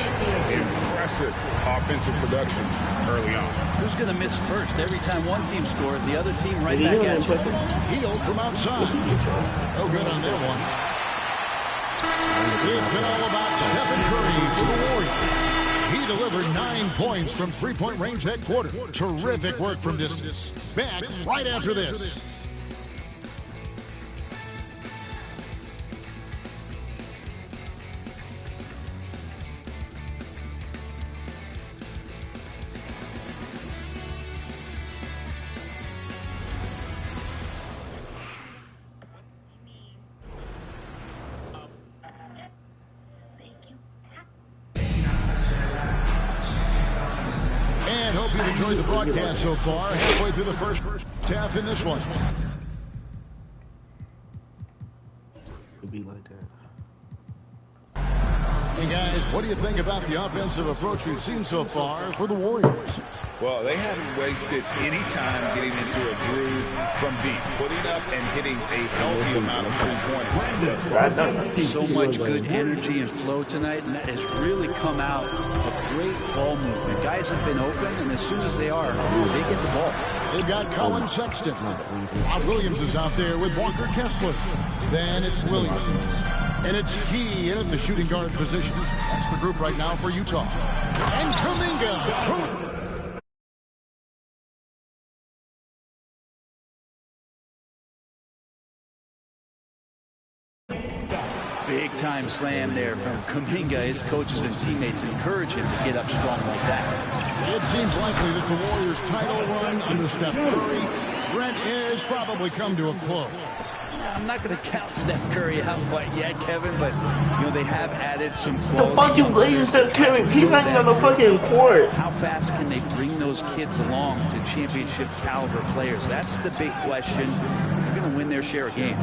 Impressive offensive production early on. Who's going to miss first? Every time one team scores, the other team right back at you. Hield from outside. No good on that one. It's been all about Stephen Curry for the Warriors. He delivered 9 points from three-point range that quarter. Terrific work from distance. Back right after this. Hope you've enjoyed the broadcast so far. Halfway through the first half in this one. It'd be like that. Hey guys, what do you think about the offensive approach we've seen so far for the Warriors? Well, they haven't wasted any time getting into a groove from deep, putting up and hitting a healthy amount of three-pointers. So much good energy and flow tonight, and that has really come out of great ball movement. Guys have been open, and as soon as they are, they get the ball. They've got Colin Sexton. Bob Williams is out there with Walker Kessler. Then it's Williams. And it's Key in at the shooting guard position. That's the group right now for Utah. And Kuminga. Big time slam there from Kuminga. His coaches and teammates encourage him to get up strong like that. It seems likely that the Warriors' title run under Steph Curry, Brent, has probably come to a close. I'm not going to count Steph Curry out quite yet, Kevin, but you know they have added some quality. The fuck you blaming Steph Curry? He's not even on the fucking court. How fast can they bring those kids along to championship caliber players? That's the big question. They're going to win their share of games.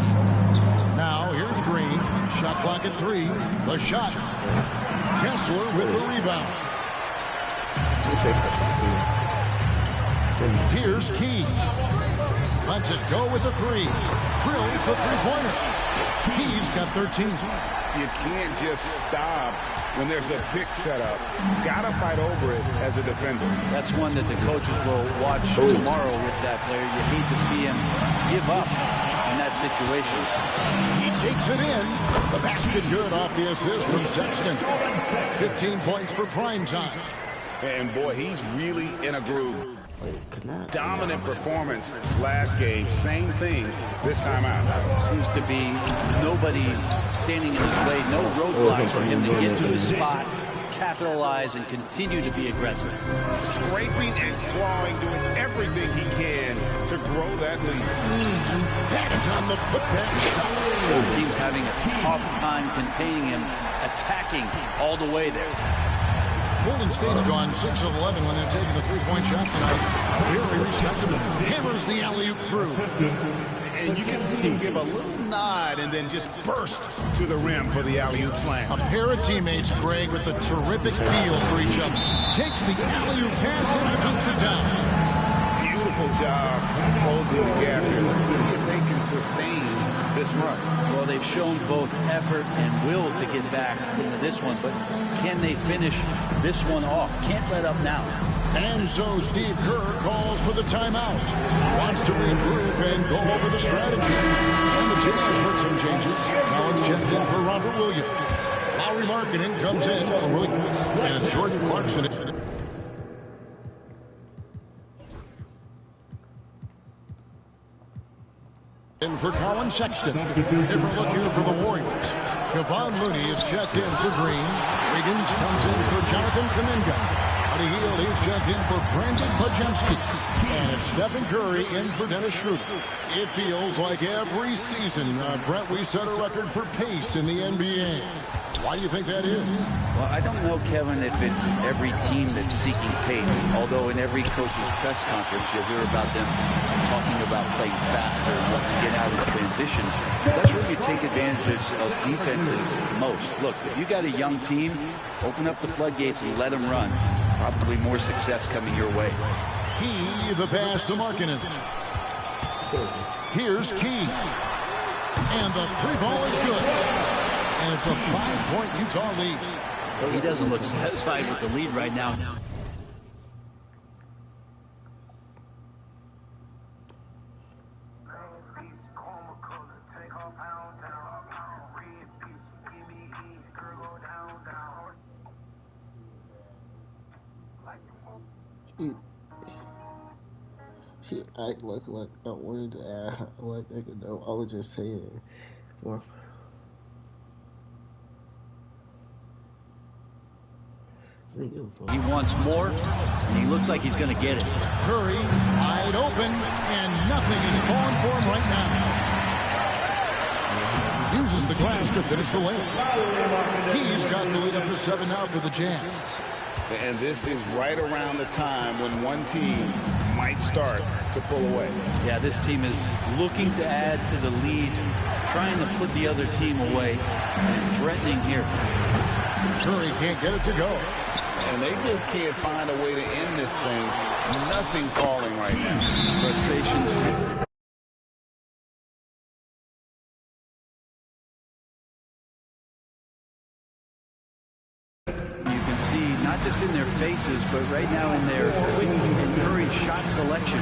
Now here's Green. Shot clock at 3. The shot. Kessler with the rebound. Here's Key. Lets it go with the 3. Drills the three-pointer. Key's got 13. You can't just stop when there's a pick set up. Gotta fight over it as a defender. That's one that the coaches will watch tomorrow with that player. You need to see him give up in that situation. He takes it in. The basket good off the assist from Sexton. 15 points for prime time. And boy, he's really in a groove. Dominant performance last game. Same thing this time out. Seems to be nobody standing in his way. No roadblocks for him to get to his spot, capitalize, and continue to be aggressive. Scraping and clawing, doing everything he can to grow that lead. On the putback. The team's having a tough time containing him, attacking all the way there. Golden State's gone 6 of 11 when they're taking the three-point shot tonight. Very respectable. Hammers the alley-oop through. And you can see him give a little nod and then just burst to the rim for the alley-oop slam. A pair of teammates, Greg, with a terrific feel for each other. Takes the alley-oop pass and dunks it down. Beautiful job closing the gap here. Let's see if they can sustain this run? Well, they've shown both effort and will to get back into this one, but can they finish this one off? Can't let up now. And so Steve Kerr calls for the timeout. Wants to regroup and go over the strategy. And the Jazz with some changes. Now it's checked in for Robert Williams. Lowry Markkanen comes in for Williams. And it's Jordan Clarkson. In for Colin Sexton. Different look here for the Warriors. Kevon Looney is checked in for Green. Wiggins comes in for Jonathan Kuminga. Buddy Hield is checked in for Brandon Podziemski. And it's Stephen Curry in for Dennis Schroeder. It feels like every season, Brett, we set a record for pace in the NBA. Why do you think that is? Well, I don't know, Kevin, if it's every team that's seeking pace. Although in every coach's press conference, you'll hear about them talking about playing faster and what to get out of transition. That's where you take advantage of defenses most. Look, if you got a young team, open up the floodgates and let them run. Probably more success coming your way. Key, the pass to Markkanen. Here's Key. And the three ball is good. And it's a 5-point Utah lead. He doesn't look satisfied with the lead right now. She act like I wanted to add, like I was just saying. Well, he wants more, and he looks like he's going to get it. Curry wide open, and nothing is falling for him right now. Uses the glass to finish the layup. He's got the lead up to 7 now for the Jazz. And this is right around the time when one team might start to pull away. Yeah, this team is looking to add to the lead, trying to put the other team away, and threatening here. Curry can't get it to go. And they just can't find a way to end this thing. Nothing falling right now. Frustration. Not just in their faces, but right now in their quick and hurried shot selection.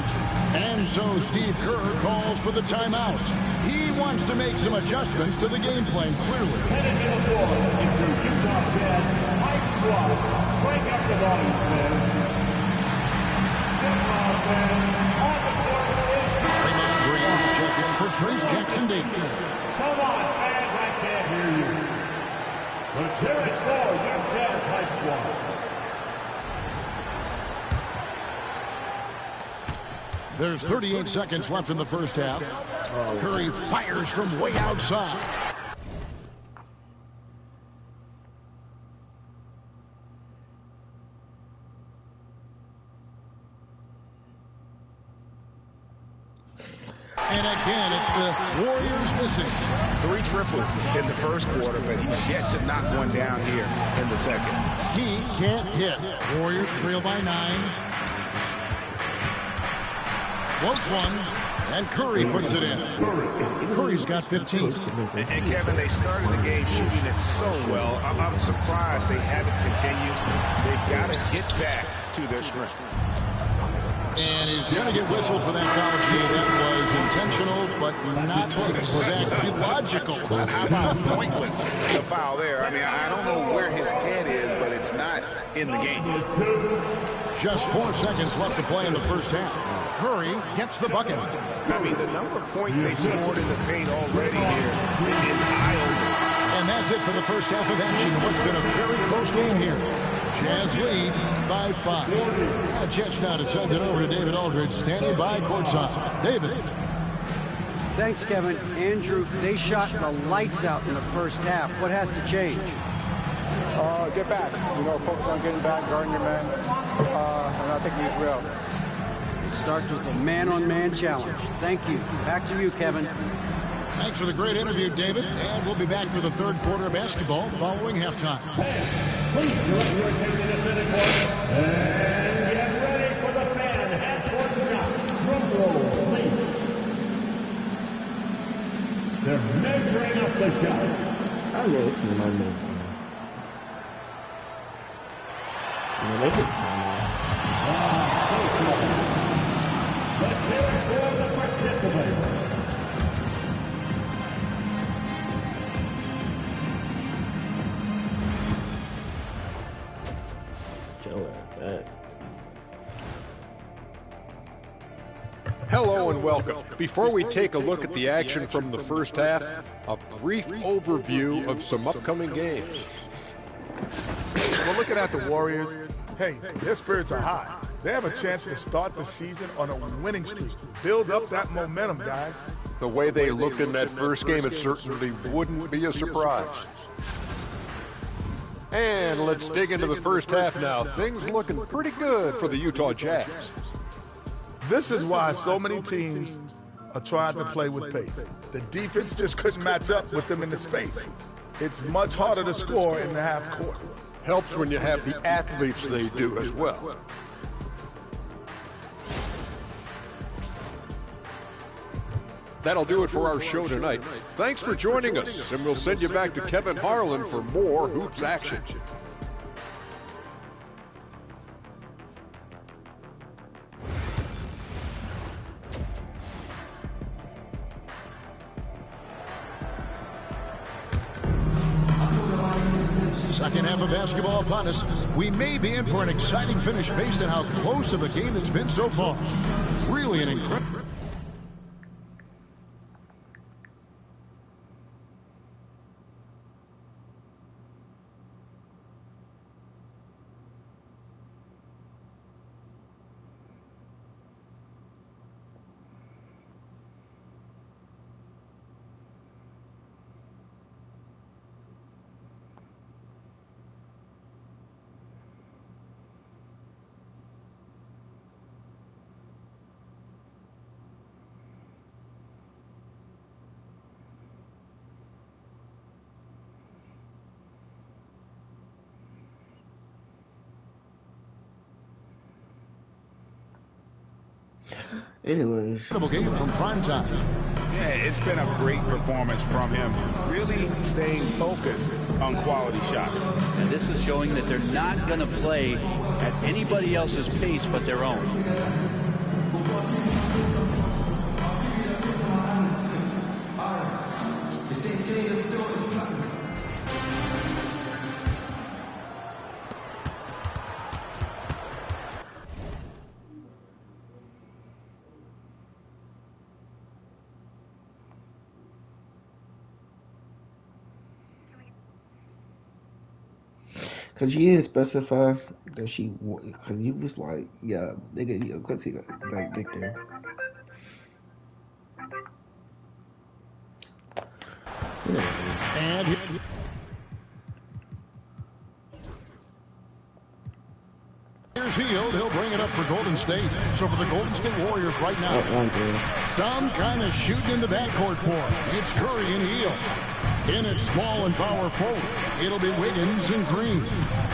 And so Steve Kerr calls for the timeout. He wants to make some adjustments to the game plan, clearly. Heading to the floor into Utah Jazz high squad. Break up the volume, fans. On the court is Draymond Green is checked in for Trace Jackson Davis. Come on, fans, I can't hear you. Let's hear it for Utah Jazz high squad. There's 38 seconds left in the first half. Curry fires from way outside. And again, it's the Warriors missing. 3 triples in the first quarter, but he's yet to knock one down here in the second. He can't hit. Warriors trail by 9. Floats one, and Curry puts it in. Curry's got 15. And Kevin, they started the game shooting it so well. I'm surprised they haven't continued. They've got to get back to their strength. And he's going to get whistled for that foul, G. That was intentional, but not exactly logical. How about pointless to foul there? I mean, I don't know where his head is, but it's not in the game. Just 4 seconds left to play in the first half. Curry gets the bucket. I mean, the number of points they've scored in the paint already here is eye-opening. And that's it for the first half of action. What's been a very close game here. Jazz lead by 5. Jets now to send it over to David Aldridge, standing by courtside. David. Thanks, Kevin. Andrew, they shot the lights out in the first half. What has to change? Get back. Focus on getting back, guarding your man, and not taking these real. It starts with a man-on-man challenge. Thank you. Back to you, Kevin. Thanks for the great interview, David. And we'll be back for the third quarter of basketball following halftime. Please direct your attention to center court and get ready for the fan half-court shot. Drum roll, please. The They're measuring up the shot. I know it's in my name. Make it. Let's hear it for the participants. Hello and welcome. Before we take a look at the action from the first half, a brief overview of some upcoming games. Well, looking at the Warriors, hey, their spirits are high. They have a chance to start the season on a winning streak. Build up that momentum, guys. The way they looked in that first game, it certainly wouldn't be a surprise. And let's dig into the first half now. Things looking pretty good for the Utah Jazz. This is why so many teams are trying to play with pace. The defense just couldn't match up with them in the space. It's much harder to score in the half court. Helps when you have the athletes they do as well. That'll do it for our show tonight. Thanks for joining us, and we'll send you back to Kevin Harlan for more hoops action. Second half of basketball upon us. We may be in for an exciting finish based on how close of a game it's been so far. Really an incredible... Anyways, game from prime time. Yeah, it's been a great performance from him. Really staying focused on quality shots. And this is showing that they're not going to play at anybody else's pace but their own. Cause she didn't specify that she, cause you was like, yeah, nigga, cause he like dick there. And here's Hield. He'll bring it up for Golden State. So for the Golden State Warriors right now, some kind of shooting in the backcourt for him. It's Curry and Hield. In at small and power forward, it'll be Wiggins and Green.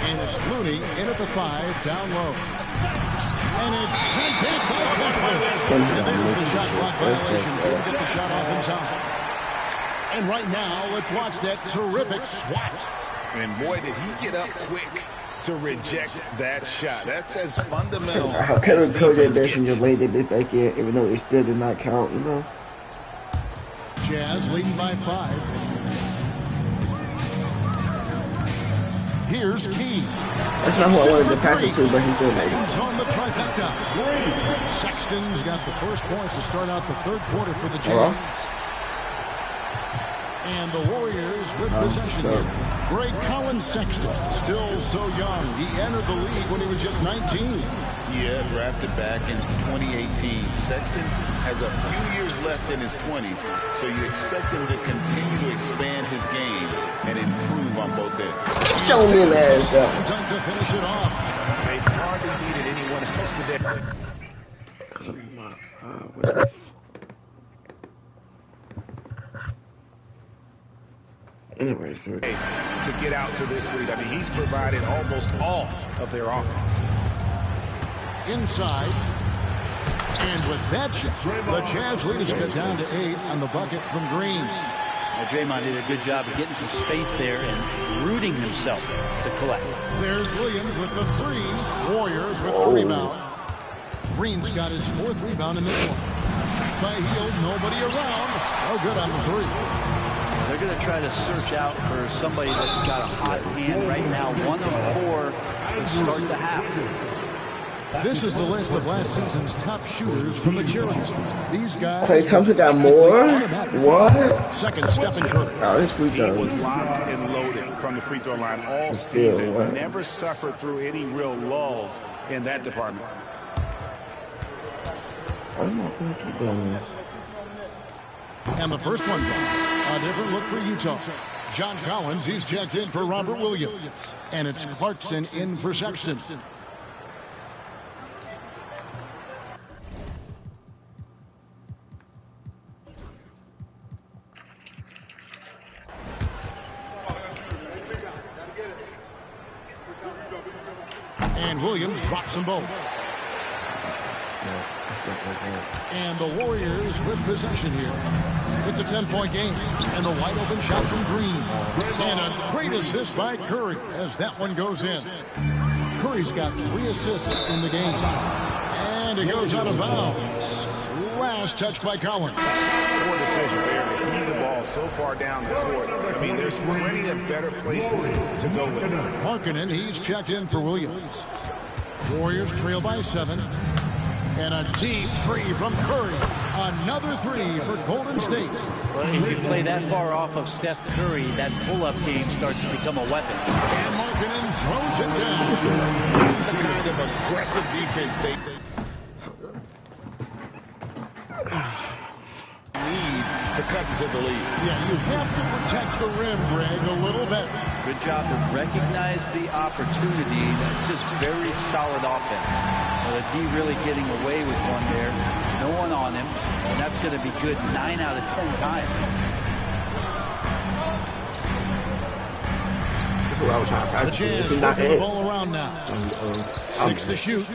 And it's Looney in at the 5, down low. And it's sent back by Kessler. And there's the shot clock violation. Didn't get the shot off in time. And right now, let's watch that terrific swat. And boy, did he get up quick to reject that shot. That's as fundamental. How can I tell that best and just lay that bit back in, even though it still did not count, you know? Jazz leading by 5. Here's Key. That's not who I wanted to pass it to, but he still made it. He's on the trifecta. Sexton's got the first points to start out the third quarter for the Jazz. And the Warriors with possession here. Greg Collins Sexton, still so young. He entered the league when he was just 19. Yeah, drafted back in 2018. Sexton has a few years left in his 20s, so you expect him to continue to expand his game and improve on both ends. Show me that. Time to finish it off. They've hardly needed anyone else today. Anyways, to get out to this lead, I mean, he's provided almost all of their offense. Inside. And with that shot, the Jazz lead is cut down to 8 on the bucket from Green. Draymond did a good job of getting some space there and rooting himself to collect. There's Williams with the 3. Warriors with the rebound. Green's got his 4th rebound in this one. Shot by Hield, nobody around. No good on the 3. They're going to try to search out for somebody that's got a hot hand right now. 1 of 4 to start the half. This is the list of last season's top shooters from the charity street. These guys. Klay Thompson got more? What? Second, Stephen Curry. Oh, his free He throw. was locked and loaded from the free throw line all season. Never suffered through any real lulls in that department. I'm not going to keep doing this. And the first one drops. A different look for Utah. John Collins, he's checked in for Robert Williams. And it's Clarkson in for Sexton. And Williams drops them both. And the Warriors with possession here. It's a 10-point game. And the wide open shot from Green. And a great assist by Curry as that one goes in. Curry's got 3 assists in the game. And it goes out of bounds. Last touch by Collins. Poor decision there to heave the ball so far down the court. I mean, there's plenty of better places to go with it. Markkanen, he's checked in for Williams. Warriors trail by 7. And a deep 3 from Curry. Another 3 for Golden State. Well, if you play that far off of Steph Curry, that pull-up game starts to become a weapon. And Markkanen throws it down. The kind of aggressive defense they need to cut into the lead. Yeah, you have to protect the rim, Greg, a little bit. Good job to recognize the opportunity. That's just very solid offense. The D really getting away with one there. No one on him. And that's going to be good 9 out of 10 times. That's what I was trying to The Jazz working the ball around now. 6 to shoot.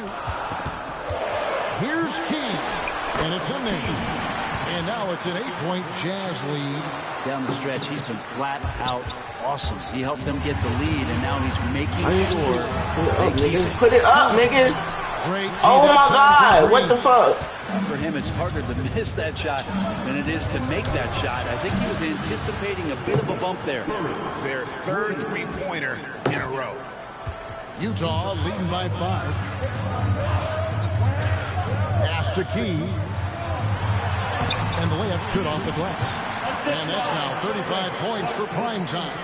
Here's Key. And it's in there. And now it's an 8-point Jazz lead. Down the stretch, he's been flat out awesome. He helped them get the lead, and now he's making sure they keep it. Put it up, nigga. Great. Oh my God! What the fuck? For him, it's harder to miss that shot than it is to make that shot. I think he was anticipating a bit of a bump there. Their 3rd three-pointer in a row. Utah leading by 5. Pass to Key. And the layup's good off the glass. And that's now 35 points for prime time.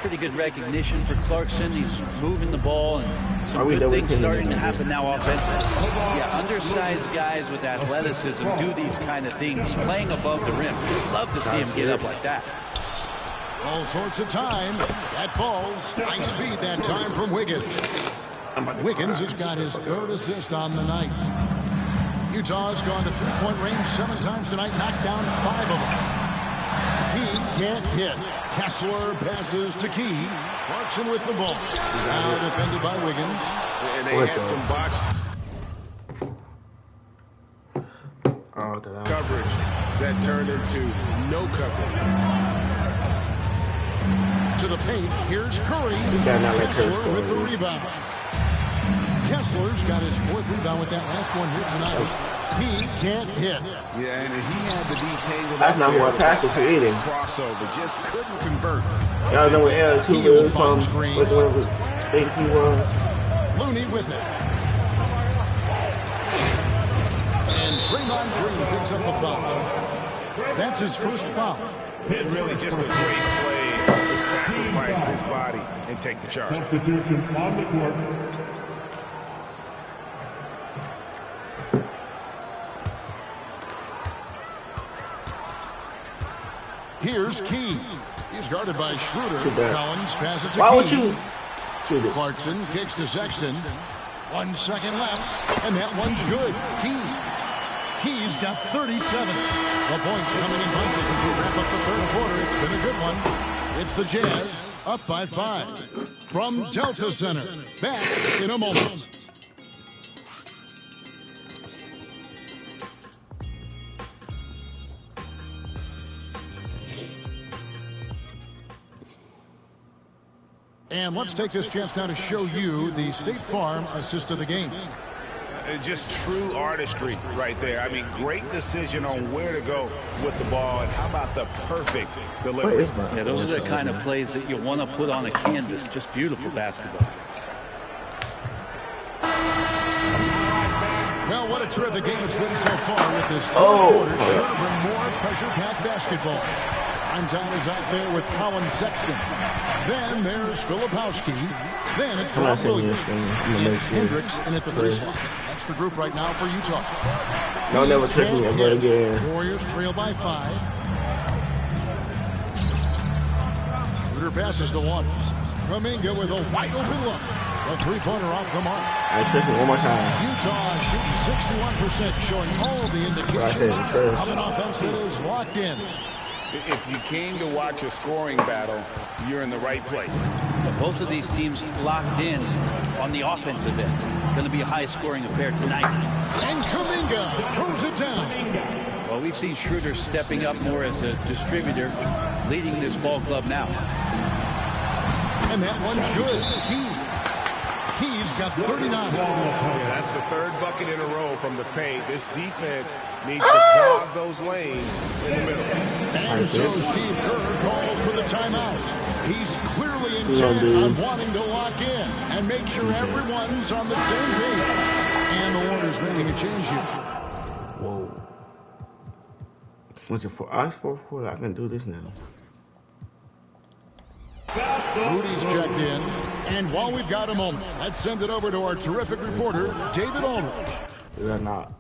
Pretty good recognition for Clarkson. He's moving the ball, and some good things starting to happen now offensively. Yeah, undersized guys with athleticism do these kind of things, playing above the rim. Love to see him get up like that. All sorts of time. That falls. Nice feed that time from Wiggins. Wiggins has got his 3rd assist on the night. Utah's gone to 3-point range 7 times tonight, knocked down 5 of them. He can't hit. Kessler passes to Key. Clarkson with the ball. Now defended by Wiggins. And they had some botched coverage that turned into no coverage. To the paint. Here's Curry. Kessler with the rebound. Kessler's got his 4th rebound with that last one here tonight. He can't hit. Yeah, and he had to be tangled. That's not who I passed it to either. Crossover, just couldn't convert. Y'all know what else? Who was from? What think he was? Looney with it. And Draymond Green picks up the foul. That's his first foul. And really just a great play to sacrifice his body and take the charge. Substitution on the court. Here's Key. He's guarded by Schroeder. Collins passes it to Key. Why would you? Clarkson kicks to Sexton. 1 second left, and that one's good. Key's got 37. The points coming in bunches as we wrap up the 3rd quarter. It's been a good one. It's the Jazz up by 5. From Delta Center. Back in a moment. And let's take this chance now to show you the State Farm assist of the game. Just true artistry right there. I mean, great decision on where to go with the ball, and how about the perfect delivery? Yeah, those are the kind of plays that you want to put on a canvas. Just beautiful basketball. Well, what a terrific game it's been so far with this third quarter. Sure to bring more pressure-packed basketball. Time is out there with Colin Sexton. Then there's Filipowski. Then it's Rob Williams. It's Hendricks in at the 3 slot. That's the group right now for Utah. Don't never trick me ever again. Warriors trail by 5. Shooter passes to Waters. Kuminga with a wide open look. A 3-pointer off the mark. I trick me one more time. Utah shooting 61%, showing all of the indications of an offense that is locked in. If you came to watch a scoring battle, you're in the right place. Both of these teams locked in on the offensive end. Going to be a high-scoring affair tonight. And Kuminga throws it down. Well, we've seen Schroeder stepping up more as a distributor, leading this ball club now. And that one's good. He's got 39. Yeah, that's the 3rd bucket in a row from the paint. This defense needs to clog those lanes in the middle. And so Steve Kerr calls for the timeout. He's clearly intent on wanting to lock in and make sure everyone's on the same page. And the Warriors making a change here. Whoa. What's it for? I 4th quarter. I can do this now. Moody's checked in, and while we've got a moment, let's send it over to our terrific reporter, David Aldridge. Did I not?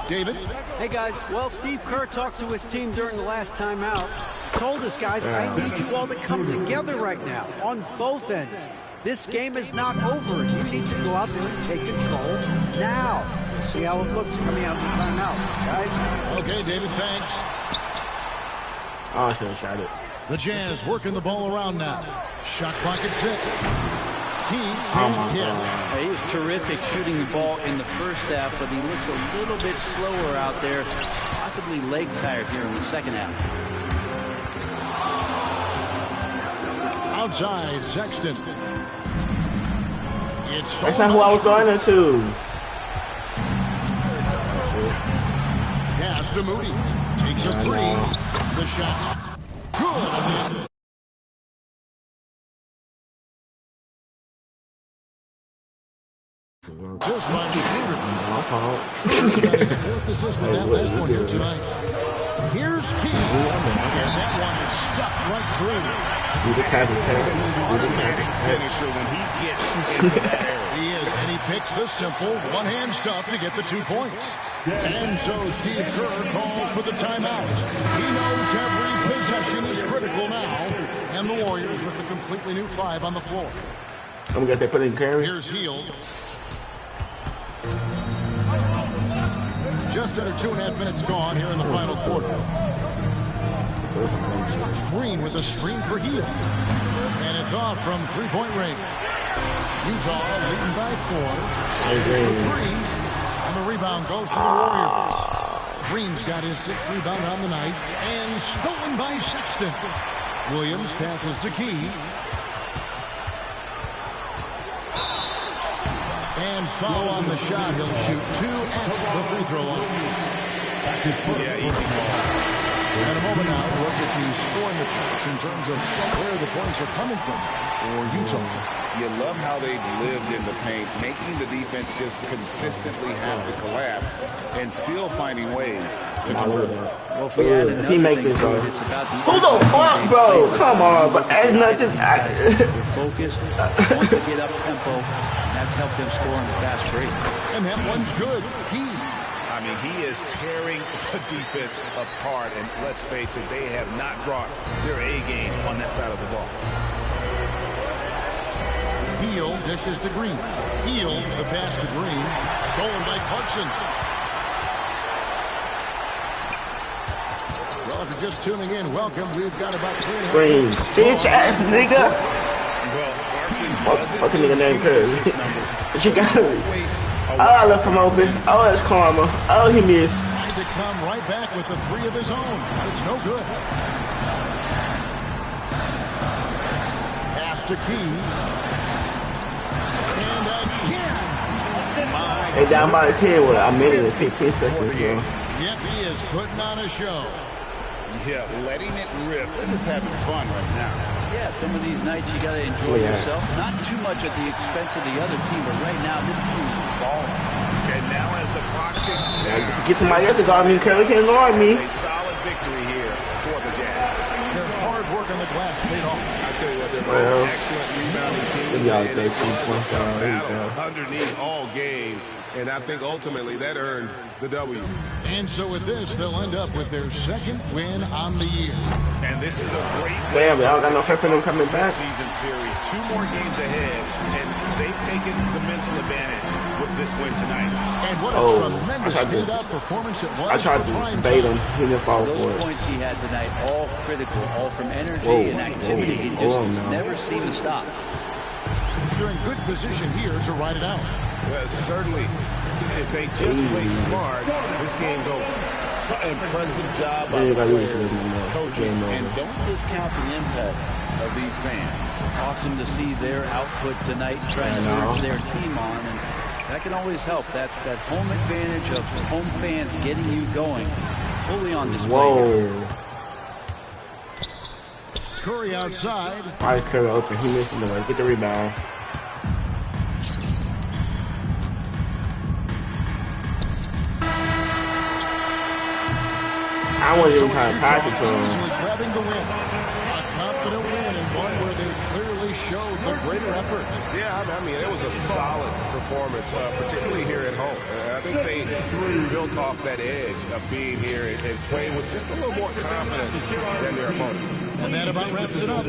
David? Hey, guys. Well, Steve Kerr talked to his team during the last timeout. Told us, guys, I need you all to come together right now on both ends. This game is not over. You need to go out there and take control now. See how it looks coming out of the timeout, guys. Okay, David, thanks. Oh, I should have shot it. The Jazz working the ball around now. Shot clock at 6. He can't hit. He was terrific shooting the ball in the first half, but he looks a little bit slower out there, possibly leg tired here in the second half. Outside, Sexton. That's not who I was going to. Pass to Moody. Takes a 3. The shot's good. Just by Schroeder. Schroeder's got his 4th assist with that last one here tonight. Here's Key. And that one is stuffed right through. He's an automatic finisher when he gets into that area. He is, and he picks the simple one-hand stuff to get the 2 points. And so Steve Kerr calls for the timeout. He knows every possession is critical now. And the Warriors with a completely new 5 on the floor. I'm guess they put in Curry. Here's Hield. Just under 2.5 minutes gone here in the final quarter. Green with a screen for Hield. And it's off from 3-point range. Utah leading by 4. Here's for 3. And the rebound goes to the Warriors. Green's got his 6th rebound on the night. And stolen by Sexton. Williams passes to Key. And foul on the shot. He'll shoot 2 at the free throw line. Yeah, easy call. In a moment now, we'll look at the scoring approach in terms of where the points are coming from for Utah. You love how they've lived in the paint, making the defense just consistently have to collapse and still finding ways to convert. Well, if we add another thing to it, it's about the who the fuck, bro? Come on, but as nothing. They're focused, want to get up tempo, and that's helped them score on the fast break. And that one's good. I mean, he is tearing the defense apart, and let's face it, they have not brought their A game on that side of the ball. Hield dishes to Green. Hield, the pass to Green, stolen by Clarkson. Well, if you're just tuning in, welcome. We've got about 3.5 Green, minutes. bitch ass nigga. Well, Clarkson fucking nigga named Curry. She got it. Oh, I left him open. Oh, that's karma. Oh, he missed. Tried to come right right back with the 3 of his own. It's no good. Pass to Key. And again. Hey, down by his head with a minute and 15 seconds, bro. Yep, he is putting on a show. Yeah, letting it rip. They're just having fun right now. Yeah, some of these nights you got to enjoy yourself. Not too much at the expense of the other team, but right now this team is balling. And now as the clock ticks down, Get somebody else to guard me. Curry can't guard me. a solid victory here for the Jazz. Their hard work on the glass paid off. I tell you what, they're an excellent rebounding team. Y'all And it was a tough battle underneath all game. And I think ultimately that earned the W. And so with this, they'll end up with their 2nd win on the year. And this is a great Damn, y'all got no faith in them coming back. season series. 2 more games ahead, and they've taken the mental advantage with this win tonight. And what a tremendous standout performance it was. I tried to bait him. He didn't fall for it. Those points he had tonight, all critical, all from energy and activity. It just never seemed to stop. They're in good position here to ride it out. Well, certainly, if they just play smart, this game's over. Impressive job by the players, coaches, and don't discount the impact of these fans. Awesome to see their output tonight, trying to urge their team on, and that can always help. That home advantage of home fans getting you going, fully on display. Curry outside. Why Curry open? He missed the way. Get the rebound. I wasn't even trying to pass it to him. Easily grabbing the win. A confident win and one where they clearly showed the greater effort. Yeah, I mean, it was a solid performance, particularly here at home. I think they built off that edge of being here and playing with just a little more confidence than their opponent. And that about wraps it up.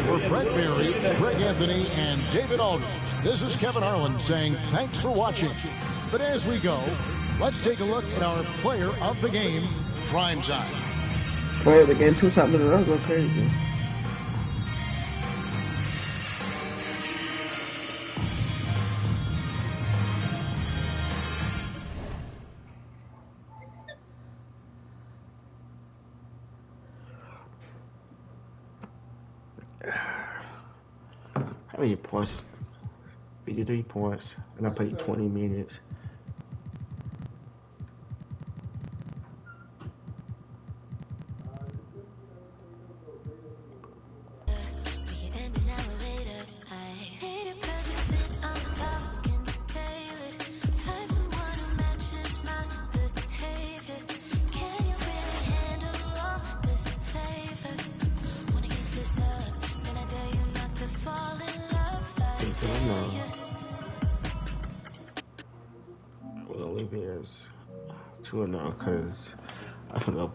For Brett Berry, Greg Anthony, and David Aldridge, this is Kevin Harlan saying thanks for watching. But as we go, let's take a look at our player of the game, Prime Time. Player of the game 2 times in a row, go crazy. How many points? 53 points, and I played 20 minutes. Well, Olivia's 2-0 because I don't know.